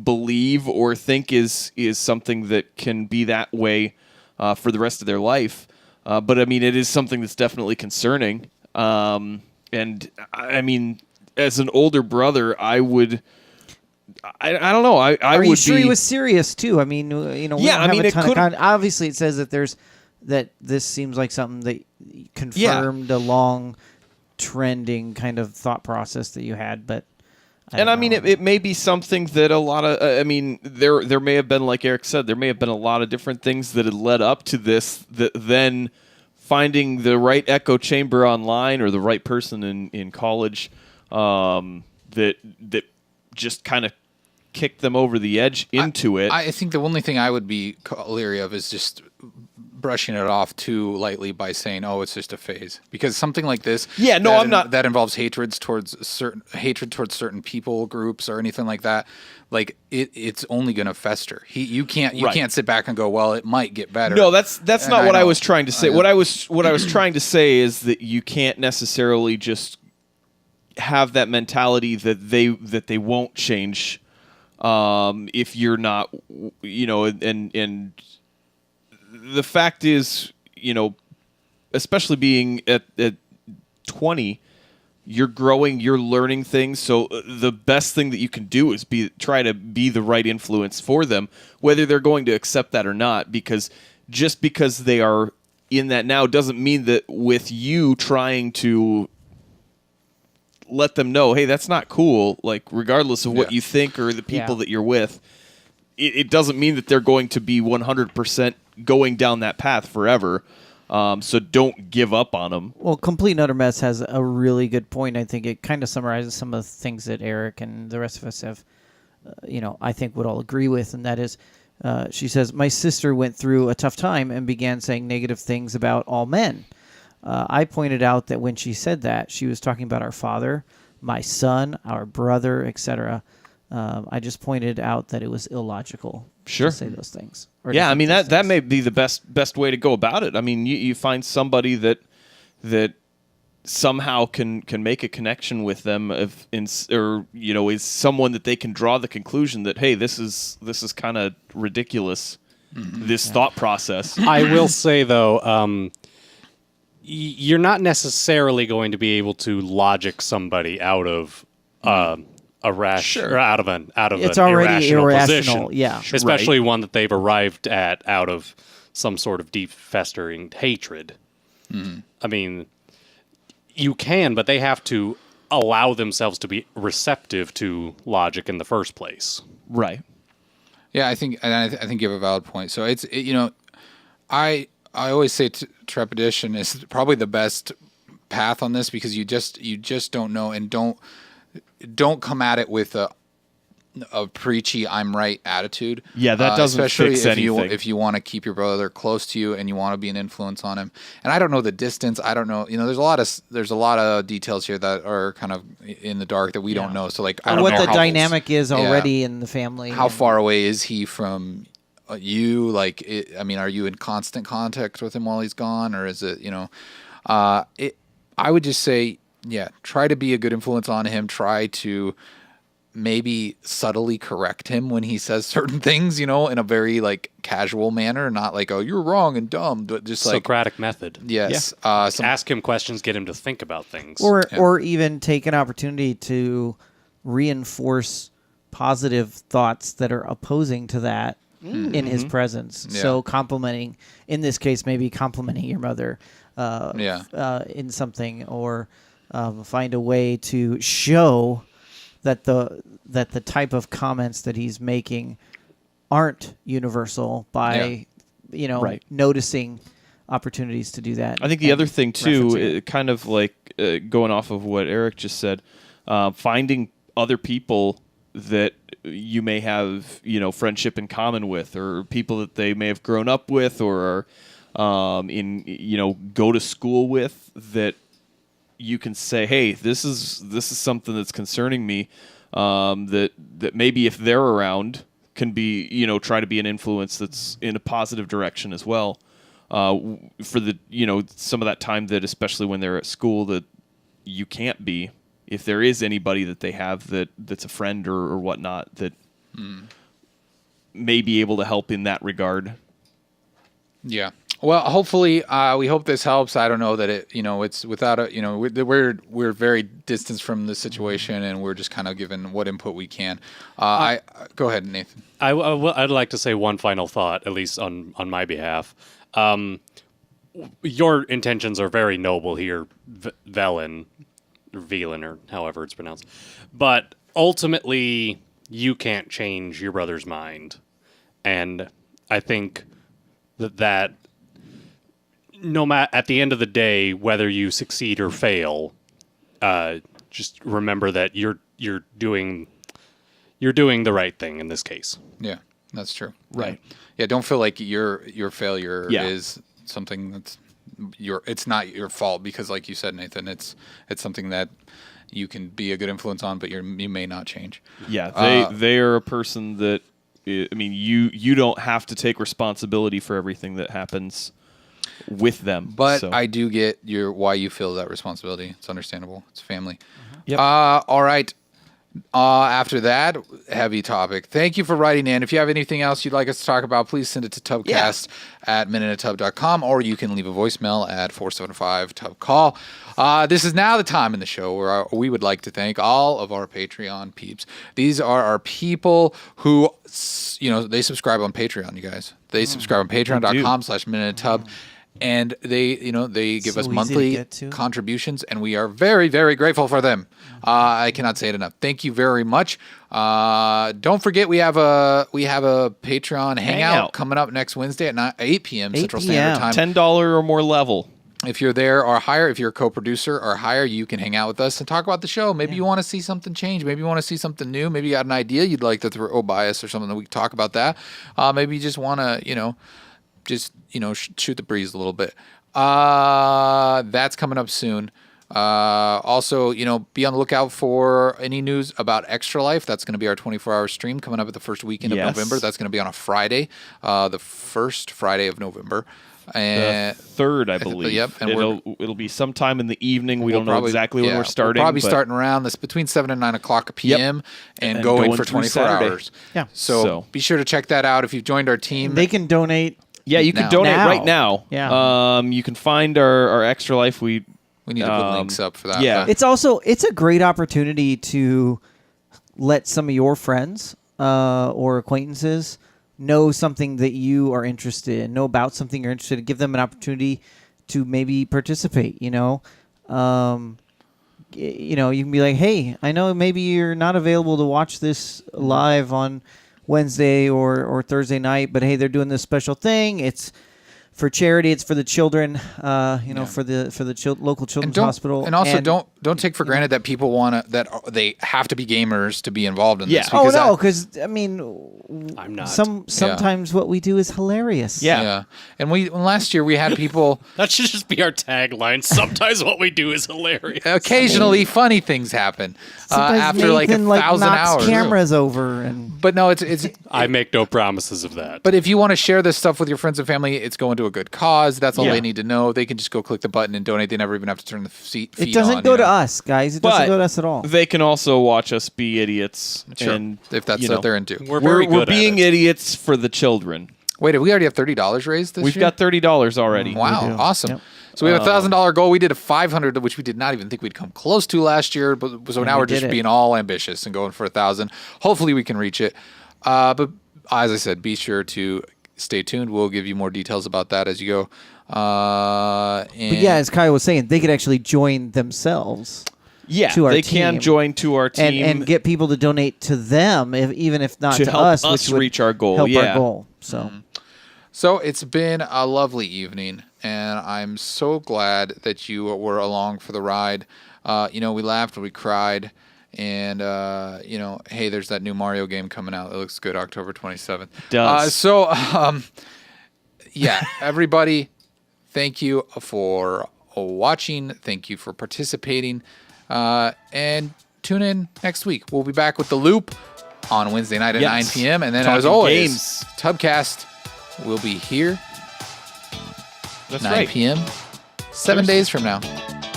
believe or think is something that can be that way for the rest of their life. But I mean, it is something that's definitely concerning. And I mean, as an older brother, I would. I don't know. I Are would you sure be, he was serious too? I mean, obviously it says that this seems like something that confirmed a long trending kind of thought process that you had, but. It may be something that a lot of. There may have been, like Eric said, there may have been a lot of different things that had led up to this. That then finding the right echo chamber online or the right person in college, that just kind of kicked them over the edge into it. I think the only thing I would be leery of is just brushing it off too lightly by saying, "Oh, it's just a phase," because something like this, I'm not. That involves hatred towards certain people groups or anything like that. Like it's only going to fester. You can't sit back and go, "Well, it might get better." No, that's not what I was trying to say. What I was trying to say is that you can't necessarily just have that mentality that they won't change if you're not, and the fact is, especially being at 20, you're growing, you're learning things. So the best thing that you can do is try to be the right influence for them, whether they're going to accept that or not. Because just because they are in that now doesn't mean that with you trying to let them know, hey, that's not cool. Like, regardless of what you think or the people that you're with, it doesn't mean that they're going to be 100% going down that path forever. So don't give up on them. Well, Complete and Utter Mess has a really good point. I think it kind of summarizes some of the things that Eric and the rest of us have, I think would all agree with. And that is, she says, my sister went through a tough time and began saying negative things about all men. I pointed out that when she said that, she was talking about our father, my son, our brother, etc. I just pointed out that it was illogical to say those things. Yeah, I mean, that may be the best way to go about it. I mean, you find somebody that somehow can make a connection with them, is someone that they can draw the conclusion that, hey, this is kind of ridiculous, this thought process. I will say, though, you're not necessarily going to be able to logic somebody out of a rash or out of an irrational position, especially one that they've arrived at out of some sort of deep festering hatred. I mean, you can, but they have to allow themselves to be receptive to logic in the first place. Right. Yeah, I think you have a valid point. So I always say trepidation is probably the best path on this, because you just don't know, and don't come at it with a preachy "I'm right" attitude. Yeah, that doesn't especially fix anything. If you want to keep your brother close to you and you want to be an influence on him. And I don't know the distance. I don't know. There's a lot of details here that are kind of in the dark that we don't know. So I don't know what the dynamic is already in the family. How far away is he from you? Are you in constant contact with him while he's gone, or is it? I would just say, try to be a good influence on him. Try to maybe subtly correct him when he says certain things, in a very casual manner, not like, "Oh, you're wrong and dumb," but just Socratic method. Yes. Ask him questions, get him to think about things, or even take an opportunity to reinforce positive thoughts that are opposing to that in his presence. Yeah. So complimenting, in this case, maybe complimenting your mother in something, or find a way to show that the type of comments that he's making aren't universal by noticing opportunities to do that. I think the other thing too, kind of going off of what Eric just said, finding other people that you may have friendship in common with, or people that they may have grown up with, or go to school with, that you can say, hey, this is something that's concerning me, that maybe if they're around can be, try to be an influence that's in a positive direction as well. For the, some of that time that, especially when they're at school, that you can't be, if there is anybody that they have that's a friend or whatnot that may be able to help in that regard. Yeah. Well, hopefully, we hope this helps. I don't know that it's without we're very distanced from the situation, and we're just kind of giving what input we can. Go ahead, Nathan. I'd like to say one final thought, at least on my behalf. Your intentions are very noble here, Velen, or Velen, or however it's pronounced. But ultimately, you can't change your brother's mind. And I think that no matter, at the end of the day, whether you succeed or fail, just remember that you're doing the right thing in this case. Yeah, that's true. Right. Yeah, don't feel like your failure Yeah. is something that's it's not your fault, because like you said, Nathan, it's something that you can be a good influence on, but you may not change. Yeah, they are a person that, I mean, you don't have to take responsibility for everything that happens with them. But so. I do get why you feel that responsibility. It's understandable. It's family. Yep. All right. After that, heavy topic. Thank you for writing in. If you have anything else you'd like us to talk about, please send it to Tubcast at minuteatub.com, or you can leave a voicemail at 475-TUB-CALL. This is now the time in the show where we would like to thank all of our Patreon peeps. These are our people who, they subscribe on Patreon, you guys. They subscribe on patreon.com/minuteatub. And they give us monthly contributions, and we are very, very grateful for them. I cannot say it enough. Thank you very much. Don't forget, we have a Patreon hangout coming up next Wednesday at 8 p.m. Central Standard Time. $10 or more level. If you're there or higher, if you're a co-producer or higher, you can hang out with us and talk about the show. Maybe you want to see something change. Maybe you want to see something new. Maybe you got an idea you'd like to throw by us or something that we can talk about that. Maybe you just want to, shoot the breeze a little bit. That's coming up soon. Also, be on the lookout for any news about Extra Life. That's going to be our 24-hour stream coming up at the first weekend of November. That's going to be on a Friday, the first Friday of November. And the 3rd, I believe. Yep. And it'll be sometime in the evening. We don't know exactly when we're starting. We'll probably starting around this between 7 and 9 o'clock p.m. and going for 24 hours. Yeah. So be sure to check that out. If you've joined our team, they can donate. Yeah, you can donate right now. Yeah. You can find our Extra Life. We need to put links up for that. Yeah. It's a great opportunity to let some of your friends or acquaintances know something that you are interested in, know about something you're interested in, give them an opportunity to maybe participate, you can be like, hey, I know maybe you're not available to watch this live on Wednesday or Thursday night, but hey, they're doing this special thing. It's for charity. It's for the children, for the local children's hospital. And also, don't take for granted that people they have to be gamers to be involved in this. Because I mean, I'm not. Sometimes what we do is hilarious. Yeah. And last year we had people. That should just be our tagline. Sometimes what we do is hilarious. Occasionally, funny things happen after Nathan, 1,000 hours. Cameras over, but no, it's. I make no promises of that. But if you want to share this stuff with your friends and family, it's going to a good cause. That's all they need to know. They can just go click the button and donate. They never even have to turn the feed on. It doesn't go to us, guys. It doesn't go to us at all. They can also watch us be idiots. Sure. And, if that's what they're into. We're being idiots for the children. Wait, did we already have $30 raised this year? We've got $30 already. Wow, awesome. Yep. So we have a $1,000 goal. We did a $500, which we did not even think we'd come close to last year. But so now we're just being all ambitious and going for $1,000. Hopefully we can reach it. But as I said, be sure to stay tuned. We'll give you more details about that as you go. But yeah, as Kyle was saying, they could actually join themselves. Yeah, to our they team can join to our team and get people to donate to them, even if not to help us, which would reach our goal. Help our goal. So. So it's been a lovely evening, and I'm so glad that you were along for the ride. We laughed, we cried, and hey, there's that new Mario game coming out. It looks good, October 27th. Does. Yeah, everybody, thank you for watching. Thank you for participating. And tune in next week. We'll be back with The Loop on Wednesday night at 9 p.m. And then, Talking as always, games. Tubcast will be here That's 9 right. p.m. 7 days from now.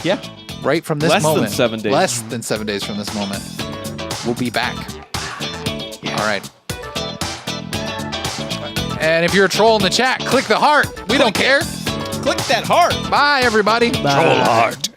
Yeah. Right from this Less than moment. 7 days. Less than 7 days from this moment. We'll be back. All right. And if you're a troll in the chat, click the heart. We don't care. Click that heart. Bye, everybody. Bye. Troll heart.